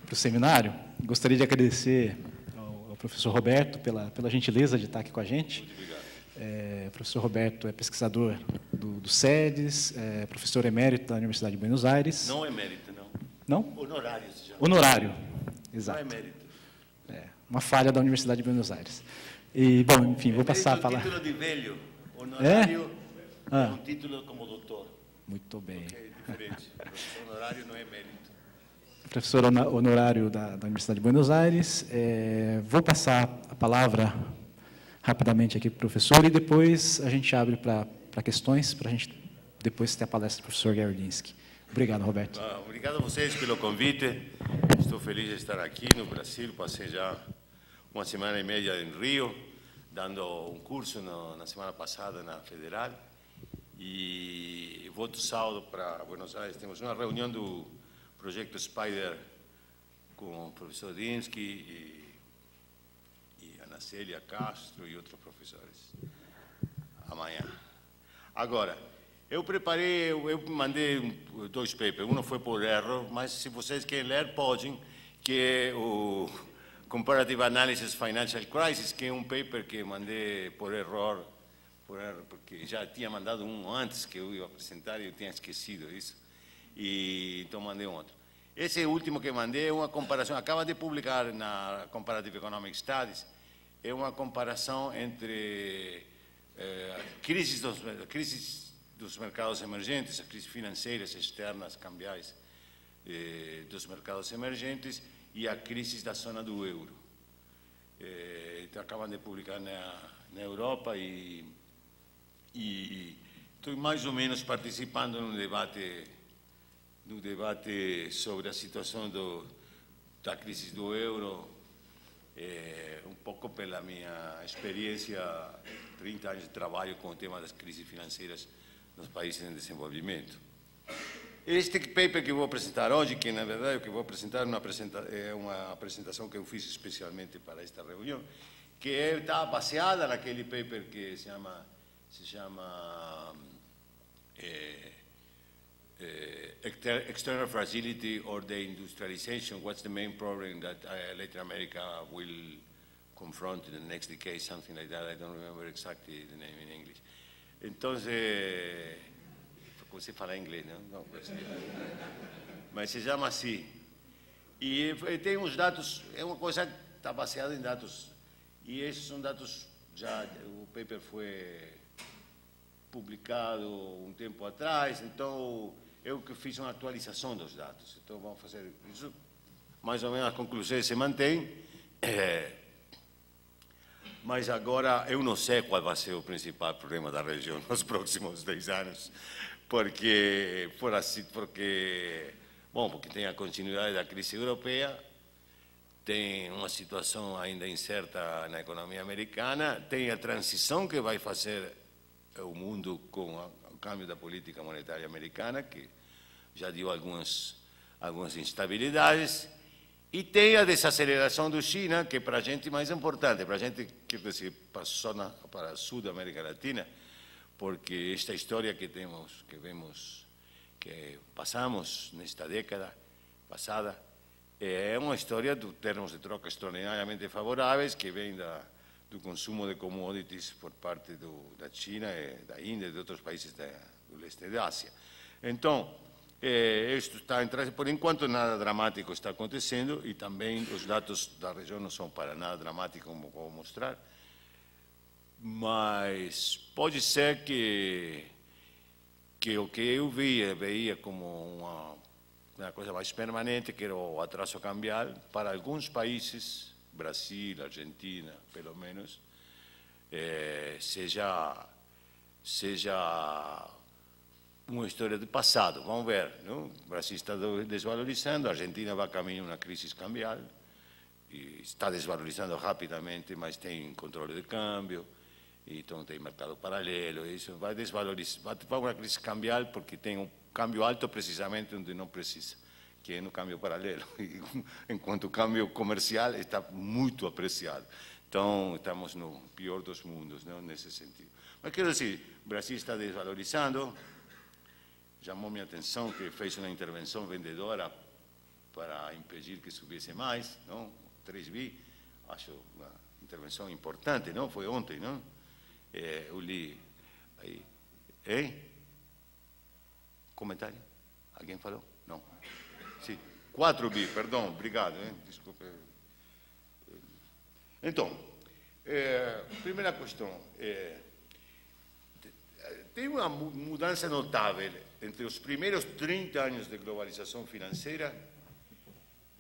para o seminário. Gostaria de agradecer ao professor Roberto pela gentileza de estar aqui com a gente. Muito obrigado. O professor Roberto é pesquisador do SEDES, professor emérito da Universidade de Buenos Aires. Não emérito, não. Não? Honorário, se chama. Honorário, exato. Não é emérito. Uma falha da Universidade de Buenos Aires. E, bom, enfim, vou passar a palavra. É um título de velho. Honorário é um título como doutor. Muito bem. É diferente. Professor honorário não é emérito. Professor honorário da Universidade de Buenos Aires. Vou passar a palavra rapidamente aqui para o professor e depois a gente abre para questões, para a gente depois ter a palestra do professor Gerlinski. Obrigado, Roberto. Obrigado a vocês pelo convite. Estou feliz de estar aqui no Brasil. Passei já uma semana e meia em Rio, dando um curso na semana passada na Federal. E volto sábado para Buenos Aires. Temos uma reunião do projeto Spider com o professor Dinsky e Ana Célia Castro e outros professores. Amanhã. Agora, eu mandei 2 papers. Um foi por erro, mas se vocês querem ler, podem, que é o Comparative Analysis Financial Crisis, que é um paper que mandei por erro, porque já tinha mandado um antes que eu ia apresentar e eu tinha esquecido isso. E então mandei outro. Esse último que mandei é uma comparação, acaba de publicar na Comparative Economic Studies, é uma comparação entre crises dos mercados emergentes, as crises financeiras, externas, cambiais dos mercados emergentes e a crise da zona do euro. Então, acabam de publicar na Europa e estou mais ou menos participando no debate sobre a situação da crise do euro, um pouco pela minha experiência, 30 anos de trabalho com o tema das crises financeiras nos países em desenvolvimento. Este paper que eu vou apresentar hoje, que na verdade o que vou apresentar é uma apresentação que eu fiz especialmente para esta reunião, que está baseada naquele paper que se chama External Fragility or Deindustrialization, what's the main problem that Latin America will confront in the next decade, something like that. I don't remember exactly the name in English. Entonces, você fala inglês, não? Mas se chama assim. E tem uns dados, é uma coisa que está baseada em dados. E esses são dados, já o paper foi publicado um tempo atrás, então eu que fiz uma atualização dos dados. Então vamos fazer isso, mais ou menos as conclusões se mantêm. Mas agora eu não sei qual vai ser o principal problema da região nos próximos 10 anos, porque tem a continuidade da crise europeia, tem uma situação ainda incerta na economia americana, tem a transição que vai fazer o mundo com o câmbio da política monetária americana, que já deu algumas instabilidades, e tem a desaceleração do China, que para a gente é mais importante, para a gente, quer dizer, para a sul da América Latina, porque esta história que passamos nesta década passada, é uma história de termos de troca extraordinariamente favoráveis, que vem do consumo de commodities por parte da China, da Índia e de outros países do leste da Ásia. Então, isto está por enquanto nada dramático está acontecendo e também os dados da região não são para nada dramáticos, como vou mostrar, mas pode ser que o que eu veia como uma coisa mais permanente, que era o atraso cambial, para alguns países, Brasil, Argentina, pelo menos, seja uma história do passado. Vamos ver, não? O Brasil está desvalorizando, a Argentina vai a caminho de uma crise cambial, e está desvalorizando rapidamente, mas tem controle de câmbio, então tem mercado paralelo, isso vai desvalorizar, vai para uma crise cambial porque tem um câmbio alto precisamente onde não precisa, que é no câmbio paralelo, enquanto o câmbio comercial está muito apreciado. Então, estamos no pior dos mundos, não, nesse sentido. Mas quero dizer, o Brasil está desvalorizando, chamou minha atenção que fez uma intervenção vendedora para impedir que subisse mais, não? 3 bi, acho uma intervenção importante, não? Foi ontem, não? Eu li aí. Hein? Comentário? Alguém falou? Não. Sim. 4 bi, perdão, obrigado, hein? Desculpa. Então, primeira questão. Tem uma mudança notável entre os primeiros 30 anos de globalização financeira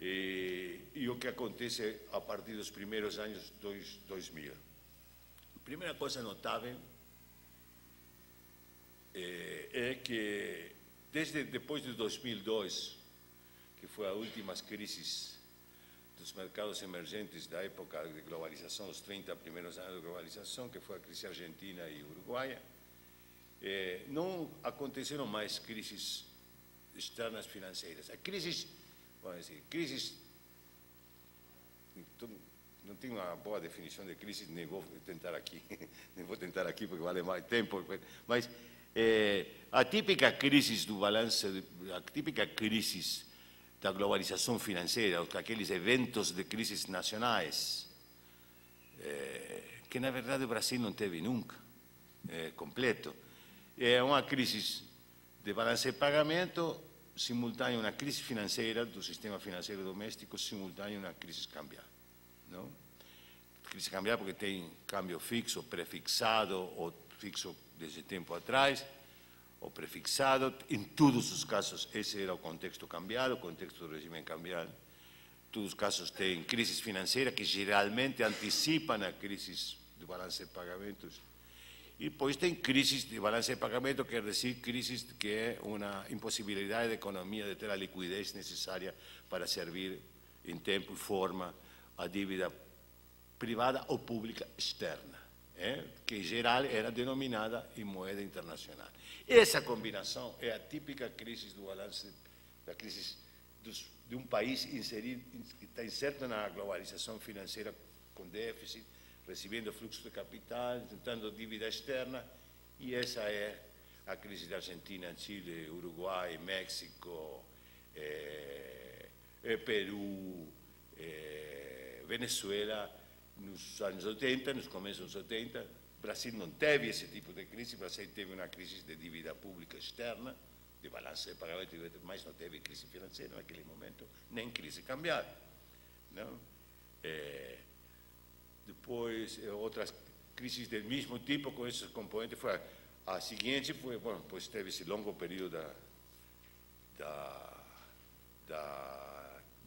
e o que acontece a partir dos primeiros anos 2000. A primeira coisa notável é que desde depois de 2002, que foi a última crise dos mercados emergentes da época de globalização, os 30 primeiros anos de globalização, que foi a crise argentina e uruguaia, não aconteceram mais crises externas financeiras. A crises, vamos dizer, crises, não tenho uma boa definição de crise, nem vou tentar aqui, porque vale mais tempo, mas a típica crise do balanço, a típica crise da globalização financeira, aqueles eventos de crises nacionais, que na verdade o Brasil não teve nunca, completo. É uma crise de balanço de pagamento, simultânea uma crise financeira do sistema financeiro doméstico, simultânea uma crise cambial. Não? Crise cambial porque tem câmbio fixo, prefixado, ou fixo desde tempo atrás, ou prefixado. Em todos os casos, esse era o contexto cambial, o contexto do regime cambial. Em todos os casos tem crises financeiras que geralmente antecipam a crises de balanço de pagamentos. E depois tem crises de balanço de pagamento, quer dizer, crises que é uma impossibilidade da economia de ter a liquidez necessária para servir em tempo e forma a dívida privada ou pública externa, que em geral era denominada em moeda internacional. Essa combinação é a típica crise do balanço, da crise de um país inserido, que está inserto na globalização financeira com déficit, recebendo fluxo de capital, tentando dívida externa, e essa é a crise da Argentina, Chile, Uruguai, México, Peru, Venezuela, nos anos 80, nos começos dos 80. O Brasil não teve esse tipo de crise, o Brasil teve uma crise de dívida pública externa, de balanço de pagamento, mas não teve crise financeira naquele momento, nem crise cambial. Não? Depois, outras crises do mesmo tipo, com esses componentes, foi a seguinte, foi, bom, depois teve esse longo período da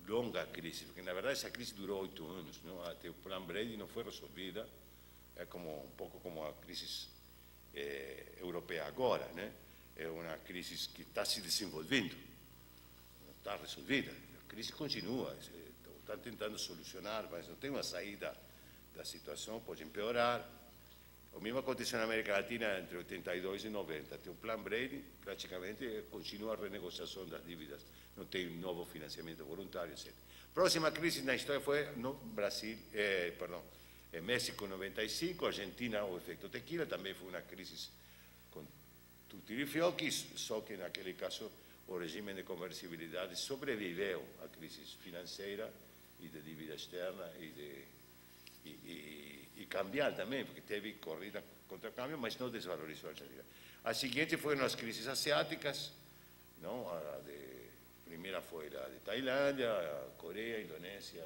longa crise, porque na verdade essa crise durou 8 anos, não? Até o Plano Brady não foi resolvida, é como um pouco como a crise europeia agora, né? É uma crise que está se desenvolvendo, não está resolvida, a crise continua, estão tentando solucionar, mas não tem uma saída da situação, pode empeorar. O mesmo aconteceu na América Latina entre 82 e 90. Tem o Plano Brady, praticamente continua a renegociação das dívidas, não tem novo financiamento voluntário, etc. Próxima crise na história foi no Brasil, México em 95, Argentina, o efeito tequila, também foi uma crise com tutti i fiocchi, só que naquele caso o regime de conversibilidade sobreviveu à crise financeira e de dívida externa e cambial também, porque teve corrida contra o câmbio, mas não desvalorizou a Argentina. A seguinte foram as crises asiáticas, não? A primeira foi a de Tailândia, a Coreia, a Indonésia,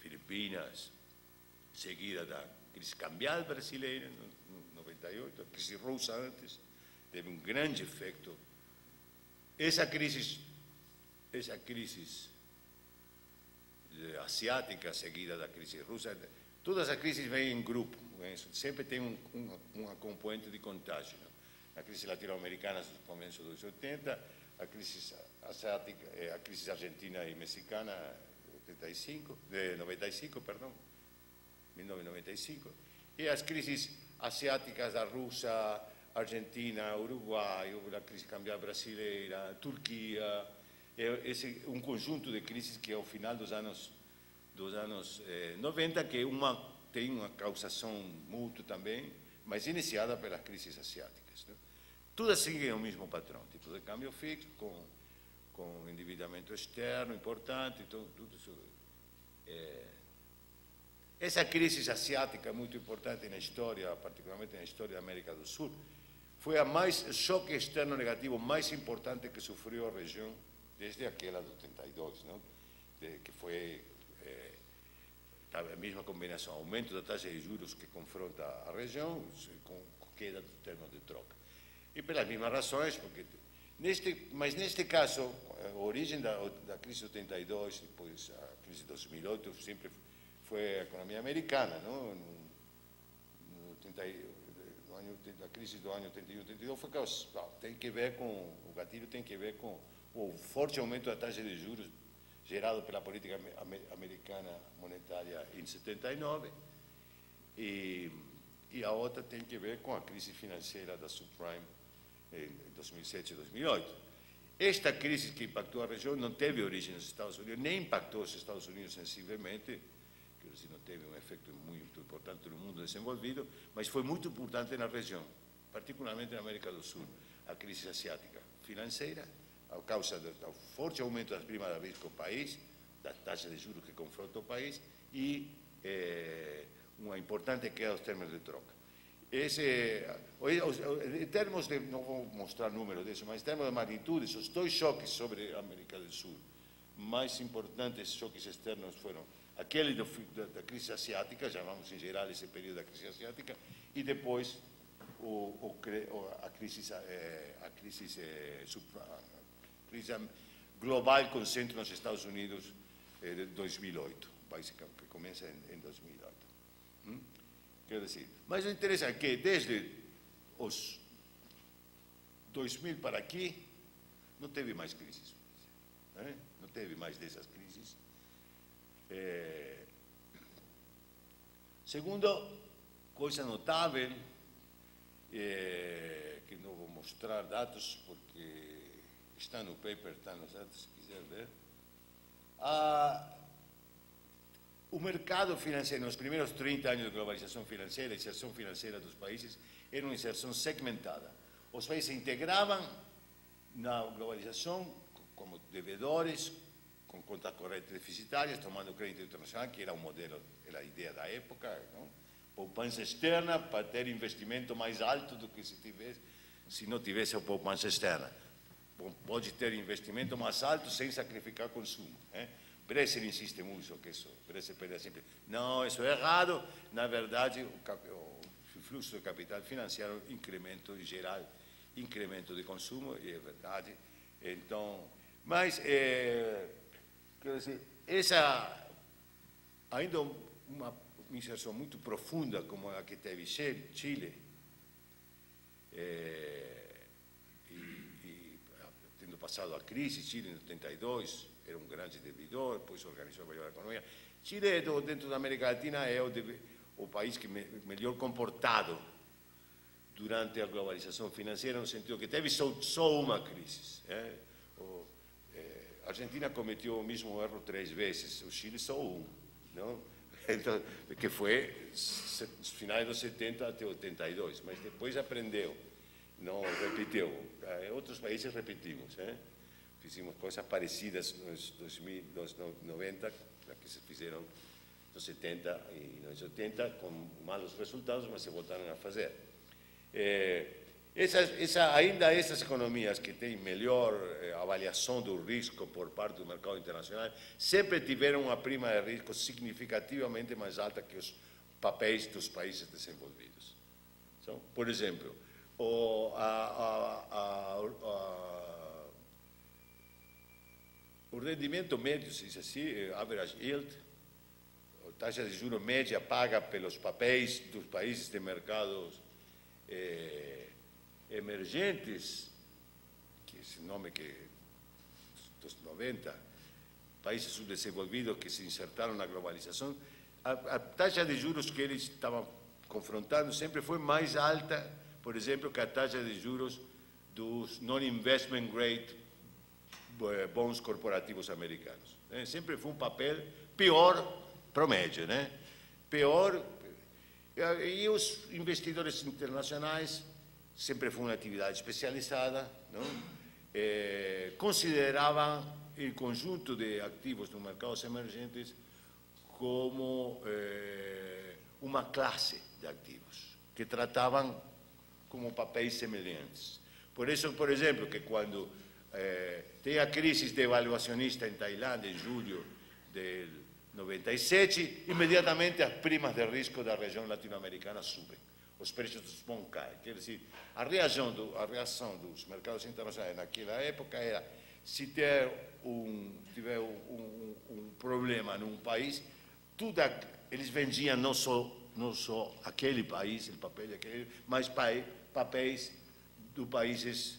Filipinas, seguida da crise cambial brasileira, em 98, a crise russa antes, teve um grande efeito. Essa crise asiática, seguida da crise russa, todas as crises vêm em grupo, sempre tem uma componente de contágio. A crise latino-americana nos começos dos 80, a crise asiática, a crise argentina e mexicana, 1995, e as crises asiáticas da Rússia, Argentina, Uruguai, a crise cambial brasileira, Turquia, um conjunto de crises que ao final dos anos 90, que tem uma causação mútua também, mas iniciada pelas crises asiáticas. Né? Todas seguem o mesmo padrão, tipo de câmbio fixo, com com endividamento externo importante, então tudo isso. Essa crise asiática é muito importante na história, particularmente na história da América do Sul. Foi o choque externo negativo mais importante que sofreu a região desde aquela de 82, não? Que foi a mesma combinação, aumento da taxa de juros que confronta a região com queda dos termos de troca. E pelas mesmas razões, porque mas neste caso, a origem da crise de 82, depois a crise de 2008, sempre foi a economia americana, não? A crise do ano 81, 82 foi tem que ver com o gatilho, tem que ver com o forte aumento da taxa de juros gerado pela política americana monetária em 79 e a outra tem que ver com a crise financeira da subprime em 2007 e 2008. Esta crise que impactou a região não teve origem nos Estados Unidos, nem impactou os Estados Unidos sensivelmente, não teve um efeito muito importante no mundo desenvolvido, mas foi muito importante na região, particularmente na América do Sul, a crise asiática financeira, a causa do forte aumento das primas da risco do país, da taxa de juros que confronta o país e uma importante queda dos termos de troca. Em termos de, não vou mostrar números disso, mas em termos de magnitude, os dois choques sobre a América do Sul, mais importantes choques externos foram aquele da crise asiática, chamamos em geral esse período da crise asiática, e depois a crise global com centro nos Estados Unidos de 2008, que começa em 2008. Quer dizer, mas o interessante é que desde os 2000 para aqui não teve mais crises, né? Não teve mais dessas crises. Segundo, coisa notável, que não vou mostrar dados porque está no paper, está nos dados, se quiser ver. O mercado financeiro, nos primeiros 30 anos de globalização financeira, a inserção financeira dos países era uma inserção segmentada. Os países se integravam na globalização como devedores, com contas correntes deficitárias, tomando crédito internacional, que era um modelo, era a ideia da época, não? Poupança externa para ter investimento mais alto do que se não tivesse a poupança externa. Pode ter investimento mais alto sem sacrificar consumo. Bresser insiste muito que isso, Bresser pede sempre, não, isso é errado, na verdade o fluxo de capital financeiro incremento em geral, incremento de consumo, e é verdade. Então, mas, quer dizer, essa ainda uma inserção muito profunda como a que teve Chile, tendo passado a crise, Chile em 82, era um grande devedor, depois organizou melhor a economia. Chile, dentro da América Latina, é o país que melhor comportado durante a globalização financeira, no sentido que teve só uma crise. A Argentina cometeu o mesmo erro 3 vezes, o Chile só um, não? Então, que foi nos finais dos 70 até 82, mas depois aprendeu, não repetiu. Outros países repetimos, fizemos coisas parecidas nos 90, que se fizeram nos 70 e nos 80, com malos resultados, mas se voltaram a fazer. Ainda essas economias que têm melhor avaliação do risco por parte do mercado internacional sempre tiveram uma prima de risco significativamente mais alta que os papéis dos países desenvolvidos. Então, por exemplo, o rendimento médio, se diz assim, average yield, a taxa de juros média paga pelos papéis dos países de mercados emergentes, que esse nome que dos 90, países subdesenvolvidos que se insertaram na globalização, a taxa de juros que eles estavam confrontando sempre foi mais alta, por exemplo, que a taxa de juros dos non-investment grade bons corporativos americanos. Sempre foi um papel pior para o médio, pior, e os investidores internacionais sempre foi uma atividade especializada, não? consideravam o conjunto de ativos dos mercados emergentes como uma classe de ativos, que tratavam como papéis semelhantes. Por isso, por exemplo, que quando tem a crise devaluacionista em Tailândia, em julho de 97, imediatamente as primas de risco da região latino-americana subem, os preços dos bons caem. Quer dizer, a reação dos mercados internacionais naquela época era, se tiver um problema num país, eles vendiam não só aquele país, o papel daquele, mas papéis de países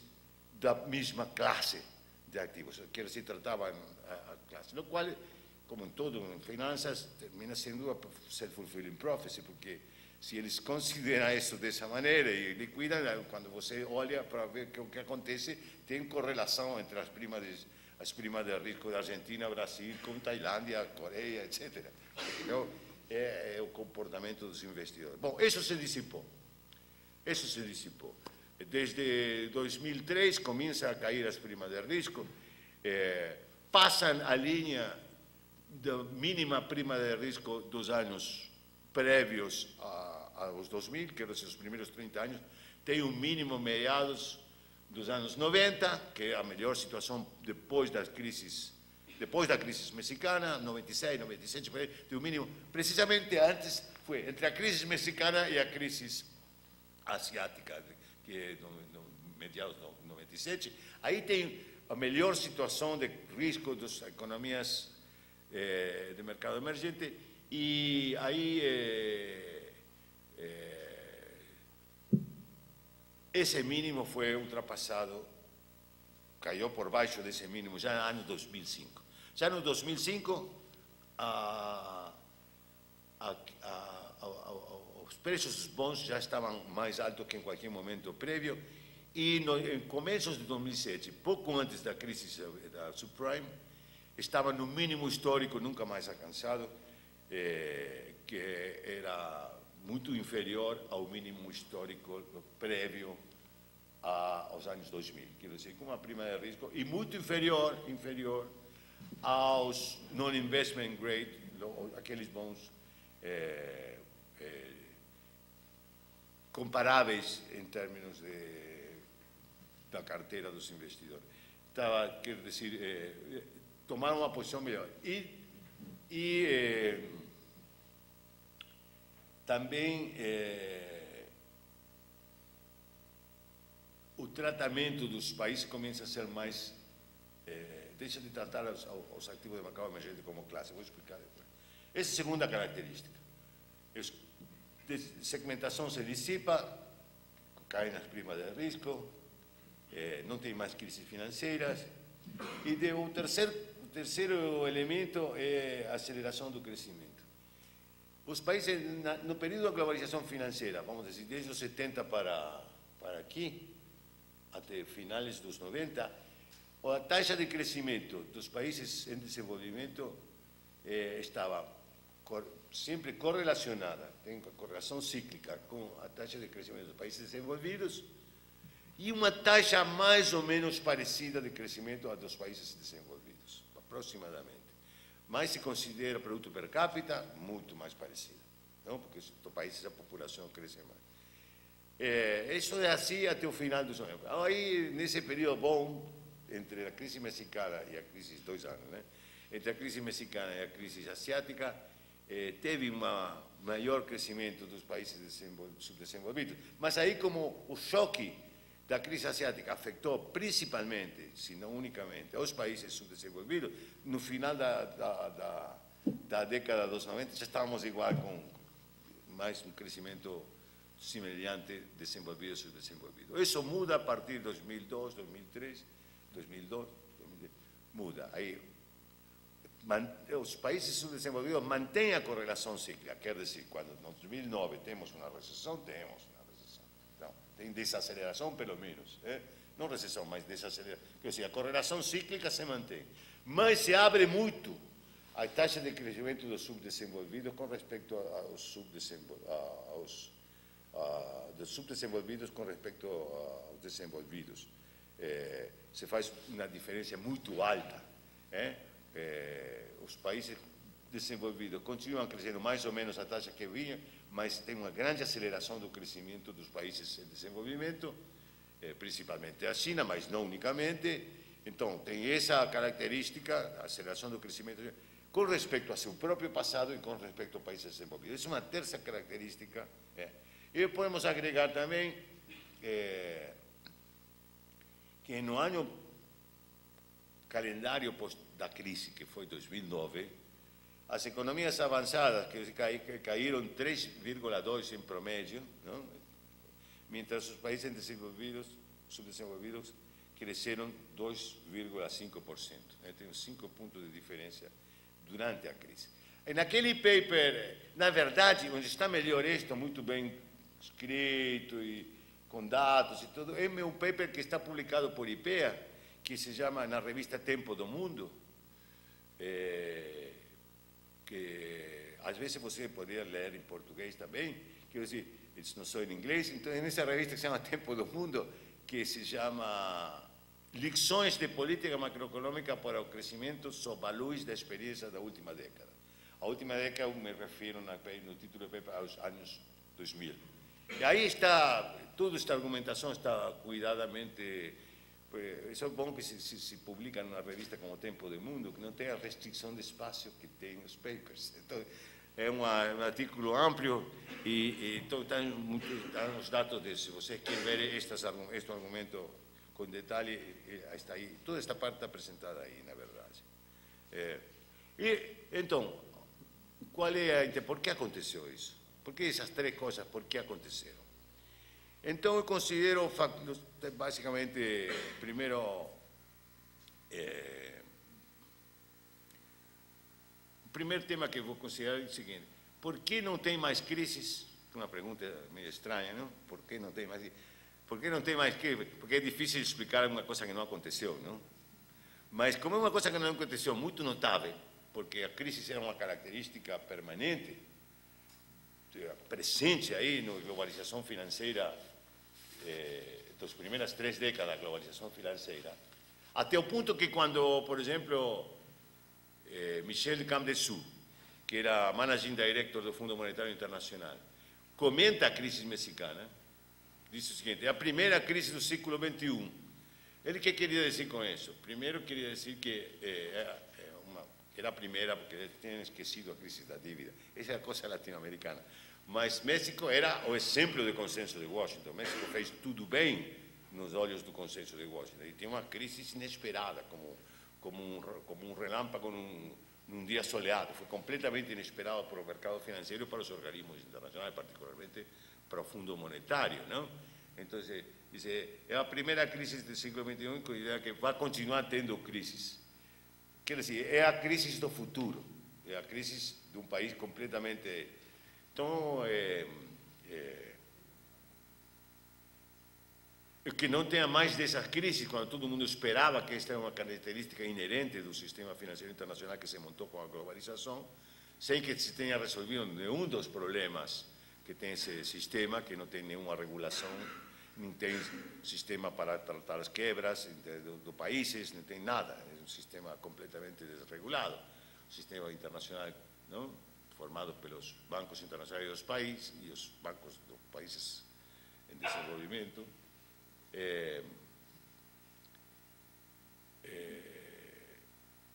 da mesma classe de ativos, que se tratava a classe, o qual, como em todo, em finanças, termina sendo a self-fulfilling prophecy, porque se eles consideram isso dessa maneira e liquidam, quando você olha para ver o que acontece, tem correlação entre as primas de risco da Argentina, Brasil, com Tailândia, Coreia, etc. Então, é o comportamento dos investidores. Bom, isso se dissipou. Desde 2003 começa a cair as primas de risco, passam a linha da mínima prima de risco dos anos prévios aos 2000, que eram os primeiros 30 anos, tem um mínimo meados dos anos 90, que é a melhor situação depois da crise mexicana, 96, 97, tem um mínimo, precisamente antes, foi entre a crise mexicana e a crise asiática, que é no meados de 97, aí tem a melhor situação de risco das economias de mercado emergente, e aí esse mínimo foi ultrapassado, caiu por baixo desse mínimo já no ano 2005. Já no 2005, os preços dos bons já estavam mais altos que em qualquer momento prévio, e em começos de 2007, pouco antes da crise da subprime, estava no mínimo histórico nunca mais alcançado, que era muito inferior ao mínimo histórico prévio aos anos 2000, quero dizer, com uma prima de risco, e muito inferior aos non-investment grade, aqueles bons comparáveis em termos da carteira dos investidores. Quero dizer, tomaram uma posição melhor. E também o tratamento dos países começa a ser mais... deixa de tratar os ativos de mercado emergente como classe. Vou explicar depois. Essa é a segunda característica. A segmentação se dissipa, caem as primas de risco, não tem mais crises financeiras. E o terceiro elemento é a aceleração do crescimento. Os países, no período da globalização financeira, vamos dizer, desde os 70 para aqui, até finais dos 90, a taxa de crescimento dos países em desenvolvimento estava sempre correlacionada, tem correlação cíclica com a taxa de crescimento dos países desenvolvidos e uma taxa mais ou menos parecida de crescimento a dos países desenvolvidos, aproximadamente. Mas se considera produto per capita, muito mais parecida, não? Porque nos países a população cresce mais. Isso é assim até o final dos anos. Aí, nesse período bom, entre a crise mexicana e a crise, 2 anos, né? Entre a crise mexicana e a crise asiática, teve um maior crescimento dos países subdesenvolvidos. Mas aí, como o choque da crise asiática afetou principalmente, se não unicamente, os países subdesenvolvidos, no final da década dos 90 já estávamos igual com mais um crescimento semelhante desenvolvido e subdesenvolvido. Isso muda a partir de 2002, 2003, 2002, muda. Aí, os países subdesenvolvidos mantêm a correlação cíclica, quer dizer, quando em 2009 temos uma recessão, Não, tem desaceleração pelo menos, não recessão, mas desaceleração. Quer dizer, a correlação cíclica se mantém, mas se abre muito a taxa de crescimento dos subdesenvolvidos com respeito aos subdesenvolvidos com respeito aos desenvolvidos. se faz uma diferença muito alta. Os países desenvolvidos continuam crescendo mais ou menos a taxa que vinha, mas tem uma grande aceleração do crescimento dos países em desenvolvimento, principalmente a China, mas não unicamente. Então, tem essa característica, a aceleração do crescimento, com respeito ao seu próprio passado e com respeito aos países desenvolvidos. Essa é uma terça característica. E podemos agregar também que no ano calendário da crise, que foi 2009, as economias avançadas que caíram 3,2% em promédio, não? Mientras os países subdesenvolvidos cresceram 2,5%. Tem 5 pontos de diferença durante a crise. E naquele paper, na verdade, onde está melhor isto, muito bem escrito e com dados e tudo, é um paper que está publicado por IPEA, que se chama na revista Tempo do Mundo, que às vezes você poderia ler em português também, que eu dizer, isso não só em inglês, então é nessa revista que se chama Tempo do Mundo, que se chama Lições de Política Macroeconômica para o Crescimento sob a luz da experiência da última década. A última década eu me refiro no título do paper aos anos 2000. E aí está, toda esta argumentação está cuidadamente. Isso é bom que se publica numa revista como Tempo do Mundo, que não tem a restrição de espaço que tem os papers. Então, é um artigo amplo e estão os dados disso. Se você quer ver este argumento com detalhe, está aí. Toda esta parte está apresentada aí, na verdade. Então, por que aconteceu isso? Por que essas três coisas, por que aconteceram? Então, eu considero, basicamente, primeiro, o primeiro tema que eu vou considerar é o seguinte: por que não tem mais crises? Uma pergunta meio estranha, não? Por que não tem mais? Por que não tem mais crises? Porque é difícil explicar uma coisa que não aconteceu, não? Mas como é uma coisa que não aconteceu, muito notável, porque a crise era uma característica permanente, presente aí na globalização financeira, das primeiras 3 décadas da globalização financeira, até o ponto que quando, por exemplo, Michel Camdessou, que era Managing Director do Fundo Monetário Internacional, comenta a crise mexicana, diz o seguinte: é a primeira crise do século XXI. Ele que queria dizer com isso? Primeiro, queria dizer que era a primeira, porque eles tinham esquecido a crise da dívida. Essa é a coisa latino-americana. Mas México era o exemplo do consenso de Washington. México fez tudo bem nos olhos do consenso de Washington. E tinha uma crise inesperada, como um relâmpago num dia soleado. Foi completamente inesperado para o mercado financeiro e para os organismos internacionais, particularmente para o Fundo Monetário, não? Então, é a primeira crise do século XXI que vai continuar tendo crises. Quer dizer, é a crise do futuro, é a crise de um país completamente. Então, que não tenha mais dessas crises, quando todo mundo esperava que esta é uma característica inerente do sistema financeiro internacional que se montou com a globalização, sem que se tenha resolvido nenhum dos problemas que tem esse sistema, que não tem nenhuma regulação, não tem sistema para tratar as quebras dos países, não tem nada, é um sistema completamente desregulado, um sistema internacional, não? Formado pelos bancos internacionais dos países e os bancos dos países em desenvolvimento.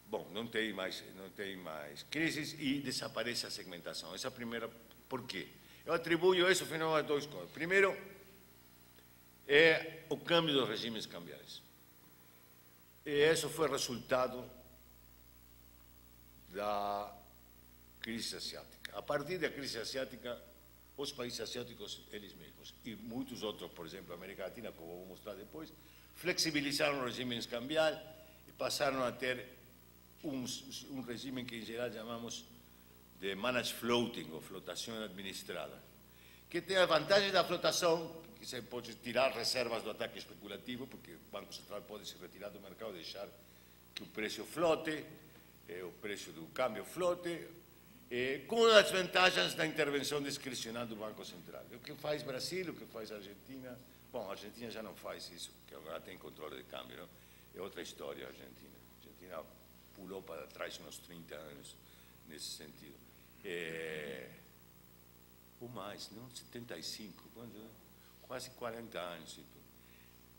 Bom, não tem mais crises e desaparece a segmentação. Essa é a primeira. Por quê? Eu atribuo isso afinal a 2 coisas. Primeiro, é o câmbio dos regimes cambiais. E isso foi resultado da crise asiática. A partir da crise asiática, os países asiáticos, eles mesmos, e muitos outros, por exemplo, a América Latina, como vou mostrar depois, flexibilizaram os regimes cambiais e passaram a ter um regime que, em geral, chamamos de managed floating, ou flotação administrada, que tem a vantagem da flotação, que você pode tirar reservas do ataque especulativo, porque o Banco Central pode se retirar do mercado e deixar que o preço flote, o preço do câmbio flote, com as vantagens da intervenção discricional do Banco Central. O que faz Brasil, o que faz a Argentina. Bom, a Argentina já não faz isso, porque agora tem controle de câmbio, não? é outra história a Argentina. A Argentina pulou para trás uns 30 anos nesse sentido. Ou mais, não? 75, quase 40 anos.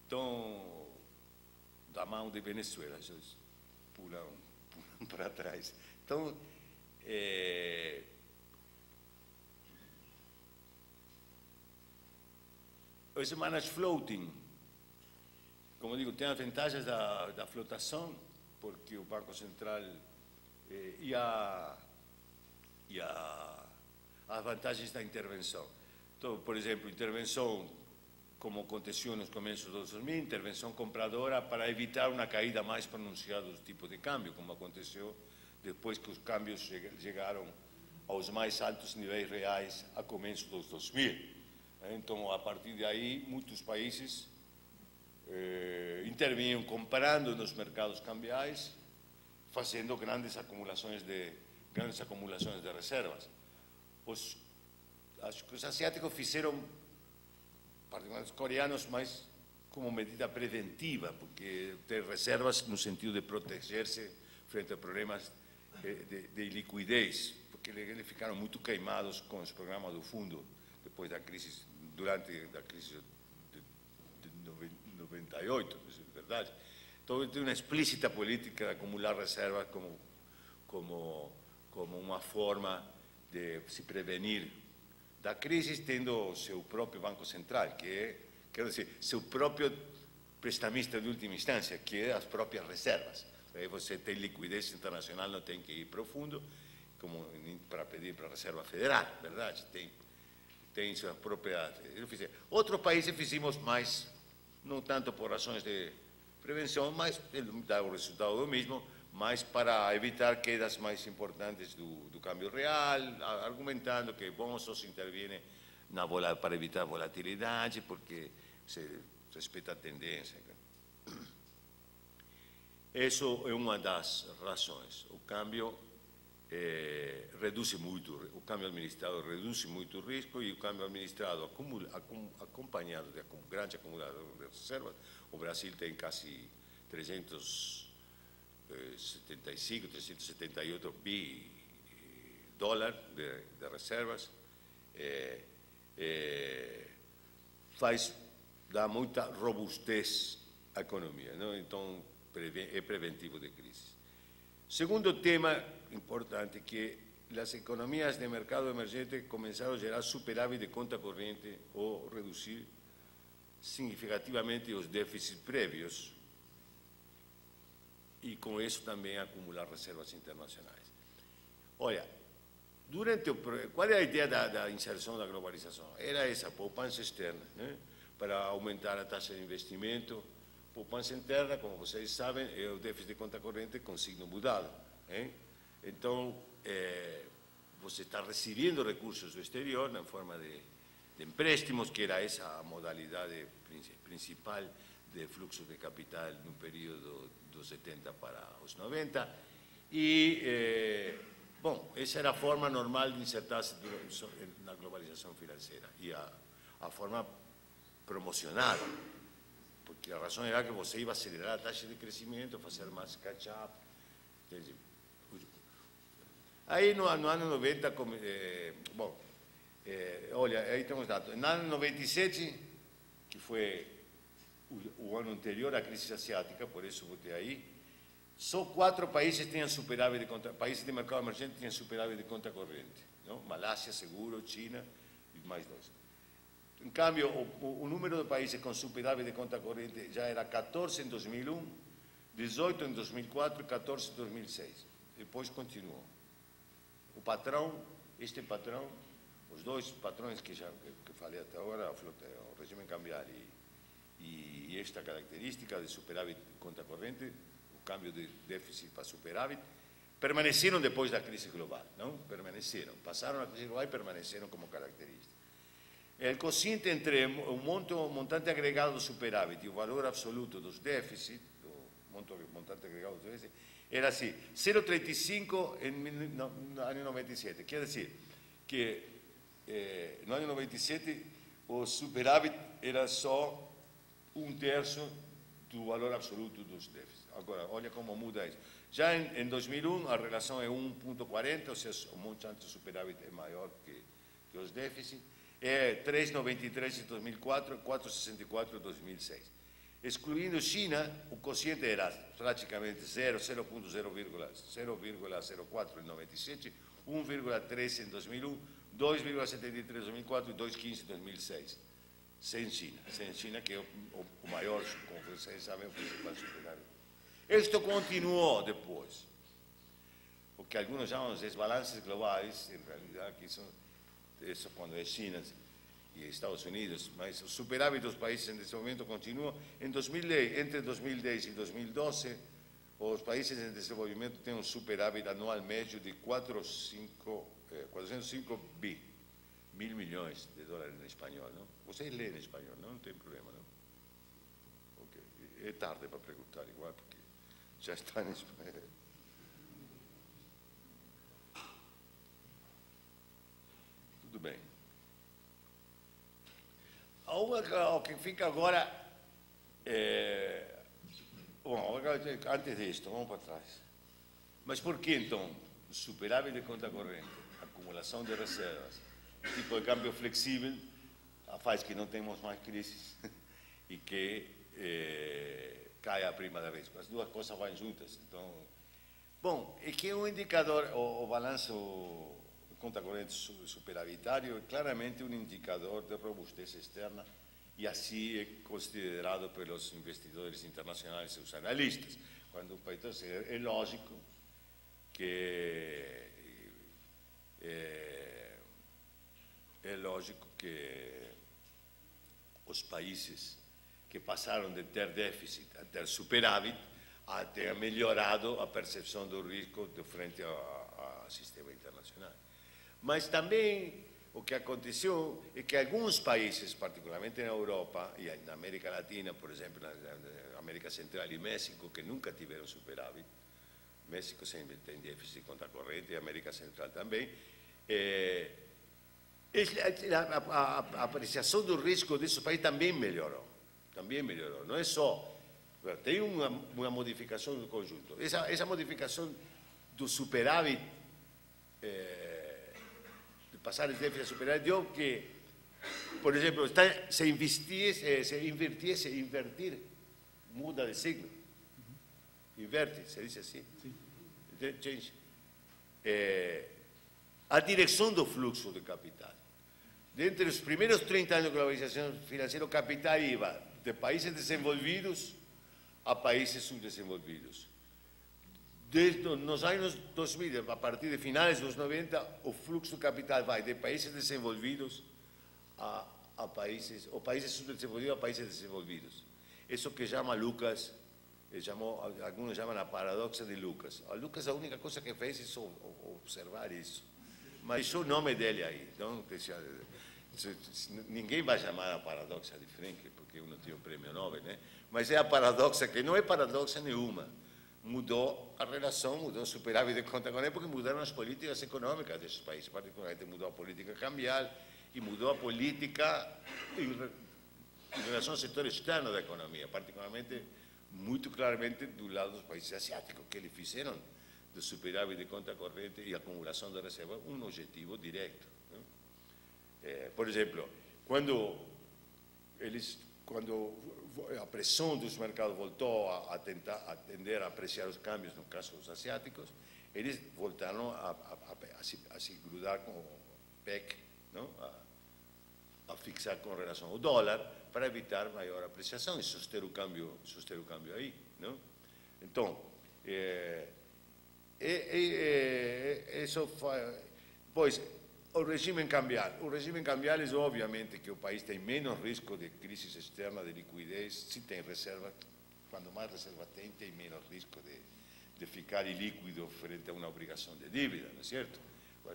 Então, da mão de Venezuela, eles pulam para trás. Então, esse managed floating, como digo, tem as vantagens da flotação, porque o Banco Central e as vantagens da intervenção. Então, por exemplo, intervenção, como aconteceu nos começos dos 2000, intervenção compradora para evitar uma caída mais pronunciada dos tipos de câmbio, como aconteceu depois que os câmbios chegaram aos mais altos níveis reais a começo dos 2000. Então, a partir de aí, muitos países intervinham comprando nos mercados cambiais, fazendo grandes acumulações de reservas. Acho que os asiáticos fizeram, particularmente os coreanos, mais como medida preventiva, porque ter reservas no sentido de proteger-se frente a problemas de liquidez, porque eles ficaram muito queimados com os programas do fundo depois da crise, durante a crise de 98, é verdade. Então, tem uma explícita política de acumular reservas como uma forma de se prevenir da crise, tendo seu próprio Banco Central, que é, quero dizer, seu próprio prestamista de última instância, que é as próprias reservas. Aí você tem liquidez internacional, não tem que ir profundo, como para pedir para a Reserva Federal, verdade? Tem sua própria... Outros países fizemos mais, não tanto por razões de prevenção, mas dá o resultado do mesmo, mas para evitar quedas mais importantes do câmbio real, argumentando que, bom, só se interviene para evitar volatilidade, porque se respeita a tendência. Essa é uma das razões. O câmbio reduz muito, o câmbio administrado reduz muito o risco, e o câmbio administrado acompanhado de grande acumulador de reservas. O Brasil tem quase 375, 378 bi dólares de reservas, dá muita robustez à economia, não? Então é preventivo de crise. Segundo tema importante, que as economias de mercado emergente começaram a gerar superávit de conta corrente ou reduzir significativamente os déficits prévios, e com isso também acumular reservas internacionais. Olha, qual é a ideia da inserção da globalização? Era essa, poupança externa, né? Para aumentar a taxa de investimento. Poupança interna, como vocês sabem, é o déficit de conta corrente com signo mudado. Então, você está recebendo recursos do exterior na forma de empréstimos, que era essa a modalidade principal de fluxo de capital no período dos 70 para os 90, e, bom, essa era a forma normal de insertar-se na globalização financeira, e a forma promocionada, porque a razão era que você ia acelerar a taxa de crescimento, fazer mais catch-up. Aí, no ano 90, olha, aí temos dados. No ano 97, que foi o ano anterior à crise asiática, por isso botei aí, só 4 países tinham superávit de conta, países de mercado emergente tinham superávit de conta corrente, não? Malásia, seguro, China e mais 2. Em câmbio, o número de países com superávit de conta corrente já era 14 em 2001, 18 em 2004 e 14 em 2006. Depois continuou. O patrão, os dois patrões que falei até agora, o regime cambial e esta característica de superávit de conta corrente, o câmbio de déficit para superávit, permaneceram depois da crise global, não? Permaneceram, passaram a crise global e permaneceram como característica. O quociente entre o montante agregado do superávit e o valor absoluto dos déficits, montante agregado dos déficits, era assim, 0,35 no ano 97. Quer dizer que no ano 97 o superávit era só 1/3 do valor absoluto dos déficits. Agora, olha como muda isso. Já em 2001, a relação é 1,40, ou seja, o montante do superávit é maior que os déficits, é 3,93 em 2004 e 4,64 em 2006. Excluindo China, o quociente era praticamente 0,04 em 97, 1,13 em 2001, 2,73 em 2004 e 2,15 em 2006. Sem China, que é o maior, como vocês sabem, o principal superávit. Isto continuou depois. O que alguns chamam de desbalances globais, em realidade, que são isso quando é China e Estados Unidos, mas o superávit dos países nesse momento continua. Entre 2010 e 2012, os países em desenvolvimento têm um superávit anual médio de 405 mil milhões de dólares em espanhol, não? Vocês leem em espanhol, não? Não tem problema, não? Okay. É tarde para perguntar igual, porque já está em espanhol. Tudo bem. O que fica agora bom, antes disto, vamos para trás. Mas por que então superávit de conta corrente, acumulação de reservas, tipo de câmbio flexível, faz que não temos mais crises e que caia a prima da vez? As duas coisas vão juntas. Então, bom, é que um indicador, o balanço conta corrente superavitário é claramente um indicador de robustez externa e assim é considerado pelos investidores internacionais e os analistas. Quando um país é lógico que os países que passaram de ter déficit a ter superávit a ter melhorado a percepção do risco de frente ao sistema internacional. Mas também o que aconteceu é que alguns países, particularmente na Europa e na América Latina, por exemplo, na América Central e México, que nunca tiveram superávit, México sempre tem déficit de conta corrente e a América Central também, a apreciação do risco desses países também melhorou. Não é só... Tem uma modificação do conjunto. Essa modificação do superávit, de passar de déficit a superávit, deu que, por exemplo, se invertir, muda de signo. Inverte, se diz assim. Change. A direção do fluxo de capital. Dentre os primeiros 30 anos de globalização financeira, o capital ia de países desenvolvidos a países subdesenvolvidos. Nos anos 2000, a partir de finais dos 90, o fluxo de capital vai de países desenvolvidos a países, ou países subdesenvolvidos a países desenvolvidos. Isso que chama Lucas, alguns chamam a paradoxa de Lucas. A Lucas, a única coisa que fez é observar isso. Mas isso é o nome dele aí. Então, ninguém vai chamar a paradoxa de Frankl, porque não tem o prêmio Nobel, né? Mas é a paradoxa que não é paradoxa nenhuma. Mudou a relação, mudou o superávit de conta corrente, porque mudaram as políticas econômicas desses países, particularmente mudou a política cambial e mudou a política em relação ao setor externo da economia, particularmente, muito claramente, do lado dos países asiáticos, que eles fizeram do superávit de conta corrente e acumulação de reservas um objetivo direto. Por exemplo, quando a pressão dos mercados voltou a tender a apreciar os câmbios, no caso dos asiáticos, eles voltaram a se grudar com o PEC, não? A fixar com relação ao dólar, para evitar maior apreciação e suster o câmbio aí. Não? Então, isso faz... Pois, o regime cambial é obviamente que o país tem menos risco de crise externa, de liquidez, se tem reserva, quando mais reserva tem menos risco de ficar ilíquido frente a uma obrigação de dívida, não é certo?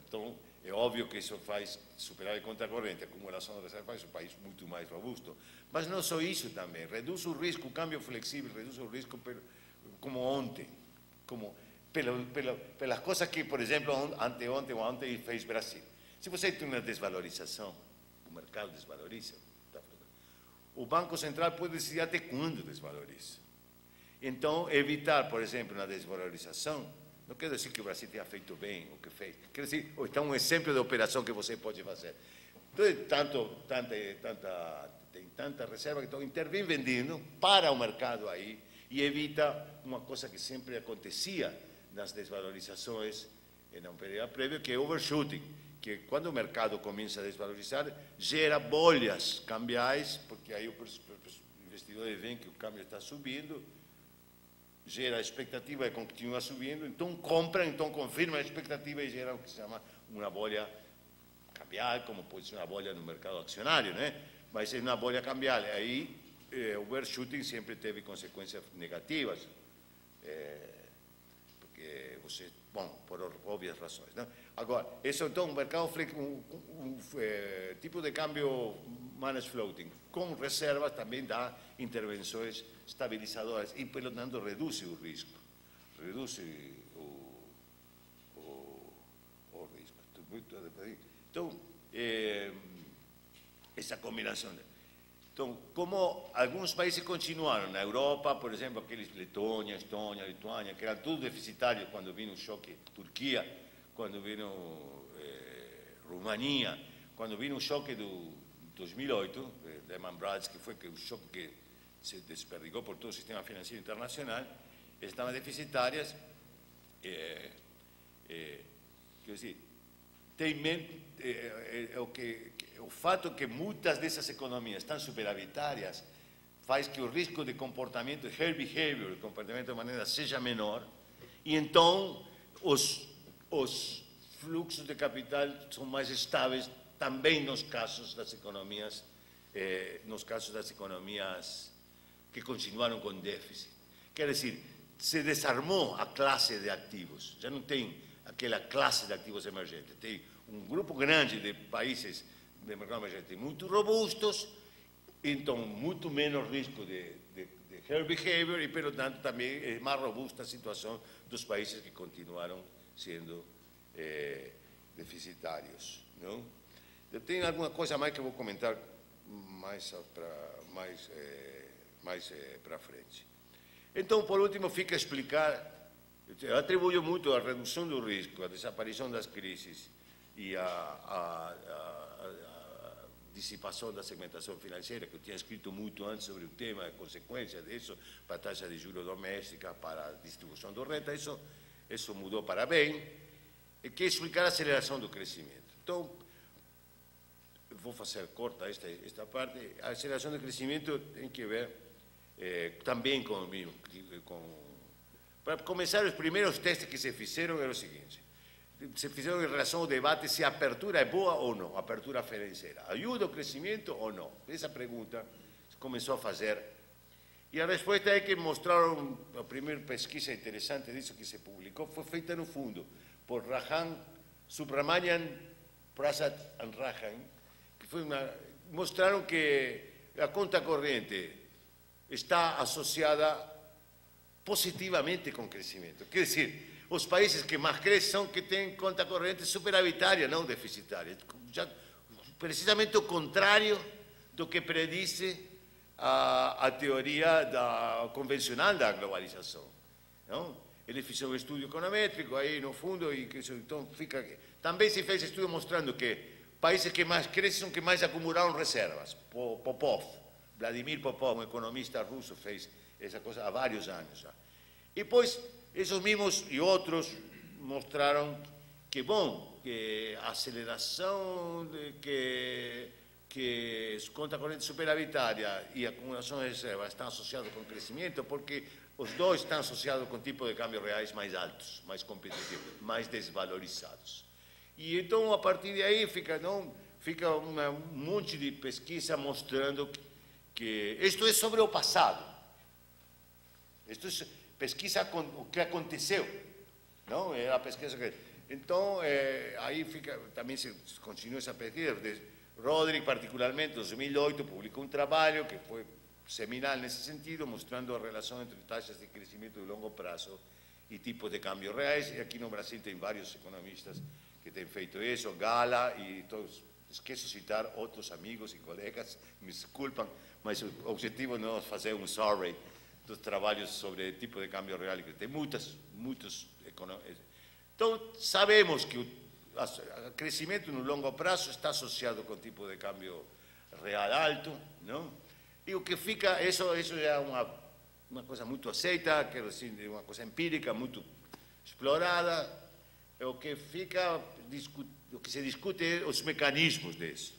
Então, é óbvio que isso faz superar a conta corrente, a acumulação de reserva faz o país muito mais robusto. Mas não só isso também, reduz o risco, o câmbio flexível reduz o risco como ontem, pelas coisas que, por exemplo, ontem fez Brasil. Se você tem uma desvalorização, o mercado desvaloriza, o Banco Central pode decidir até quando desvaloriza. Então, evitar, por exemplo, na desvalorização, não quero dizer que o Brasil tenha feito bem o que fez, quero dizer, então um exemplo de operação que você pode fazer. Então, tem tanta reserva que intervém vendendo para o mercado aí e evita uma coisa que sempre acontecia nas desvalorizações em um período prévio, que é overshooting, que quando o mercado começa a desvalorizar, gera bolhas cambiais, porque aí os investidores veem que o câmbio está subindo, gera a expectativa de continuar subindo, então compram, então confirmam a expectativa e gera o que se chama uma bolha cambial, como pode ser uma bolha no mercado acionário, né? Mas é uma bolha cambial. Aí, o overshooting sempre teve consequências negativas, porque você, bom, por óbvias razões, né? Agora, isso então, um mercado, tipo de câmbio managed floating, com reservas também dá intervenções estabilizadoras e, pelo tanto, reduz o risco. Reduz o risco. Então, essa combinação. Então, como alguns países continuaram, na Europa, por exemplo, aqueles Letônia, Estônia, Lituânia, que eram todos deficitários quando viu o choque, Turquia, quando viu România, quando viu o choque do 2008, Lehman Brothers, que foi o choque que se desperdigou por todo o sistema financeiro internacional, estavam deficitárias. Quer dizer, o fato que muitas dessas economias estão superavitárias faz que o risco de comportamento, herd behavior, o comportamento de maneira seja menor, e então os fluxos de capital são mais estáveis também nos casos das economias que continuaram com déficit. Quer dizer, se desarmou a classe de ativos, já não tem aquela classe de ativos emergentes, tem um grupo grande de países de mercado emergente muito robustos, então muito menos risco de herd behavior e, pelo tanto, também é mais robusta a situação dos países que continuaram sendo deficitários. Não? Eu tenho alguma coisa mais que eu vou comentar mais para frente. Então, por último, fica a explicar, eu atribuo muito a redução do risco, a desaparição das crises e a dissipação da segmentação financeira, que eu tinha escrito muito antes sobre o tema, a consequência disso, para a taxa de juros doméstica, para a distribuição do renda, isso mudou para bem, e que explicar a aceleração do crescimento. Então, eu vou fazer corta esta parte, a aceleração do crescimento tem que ver também para começar, os primeiros testes que se fizeram eram o seguinte: se fizeram em relação ao debate se a apertura é boa ou não, a apertura financeira. Ajuda o crescimento ou não? Essa pergunta se começou a fazer. E a resposta é que mostraram, a primeira pesquisa interessante disso que se publicou, foi feita no fundo por Rajan, Subramanian, Prasad e Rajan, que mostraram que a conta corrente está associada positivamente com o crescimento. Quer dizer, os países que mais crescem são que têm conta corrente superavitária, não deficitária. Precisamente o contrário do que prediz a teoria convencional da globalização. Não? Ele fez um estudo econométrico aí no fundo, e então fica. Também se fez estudo mostrando que países que mais crescem são que mais acumularam reservas. Vladimir Popov, um economista russo, fez essa coisa há vários anos já. E depois, esses mesmos e outros mostraram que, bom, que a aceleração, que conta corrente superavitária e a acumulação de reservas estão associados com o crescimento, porque os dois estão associados com tipos de câmbio reais mais altos, mais competitivos, mais desvalorizados. E então, a partir daí, fica um monte de pesquisa mostrando que isto é sobre o passado. Isto é pesquisa com o que aconteceu, não? É a pesquisa que. Então, aí fica, também se continua essa pesquisa. Rodrik, particularmente, em 2008, publicou um trabalho que foi seminal nesse sentido, mostrando a relação entre taxas de crescimento de longo prazo e tipos de câmbio reais. E aqui no Brasil tem vários economistas que têm feito isso, Gala e todos. Esqueço de citar outros amigos e colegas, me desculpam, mas o objetivo não é fazer um survey dos trabalhos sobre tipo de câmbio real. Tem muitos economistas. Então, sabemos que o crescimento no longo prazo está associado com o tipo de câmbio real alto, não? E o que fica, isso é uma coisa muito aceita, quero dizer, uma coisa empírica, muito explorada. O que fica, o que se discute é os mecanismos disso.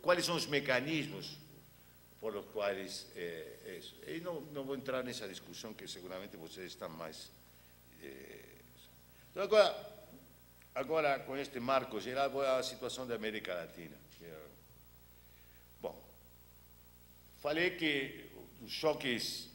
Quais são os mecanismos por os quais isso? E não vou entrar nessa discussão, que seguramente vocês estão mais... Então, agora, com este marco geral, vou à situação da América Latina. Bom, falei que os choques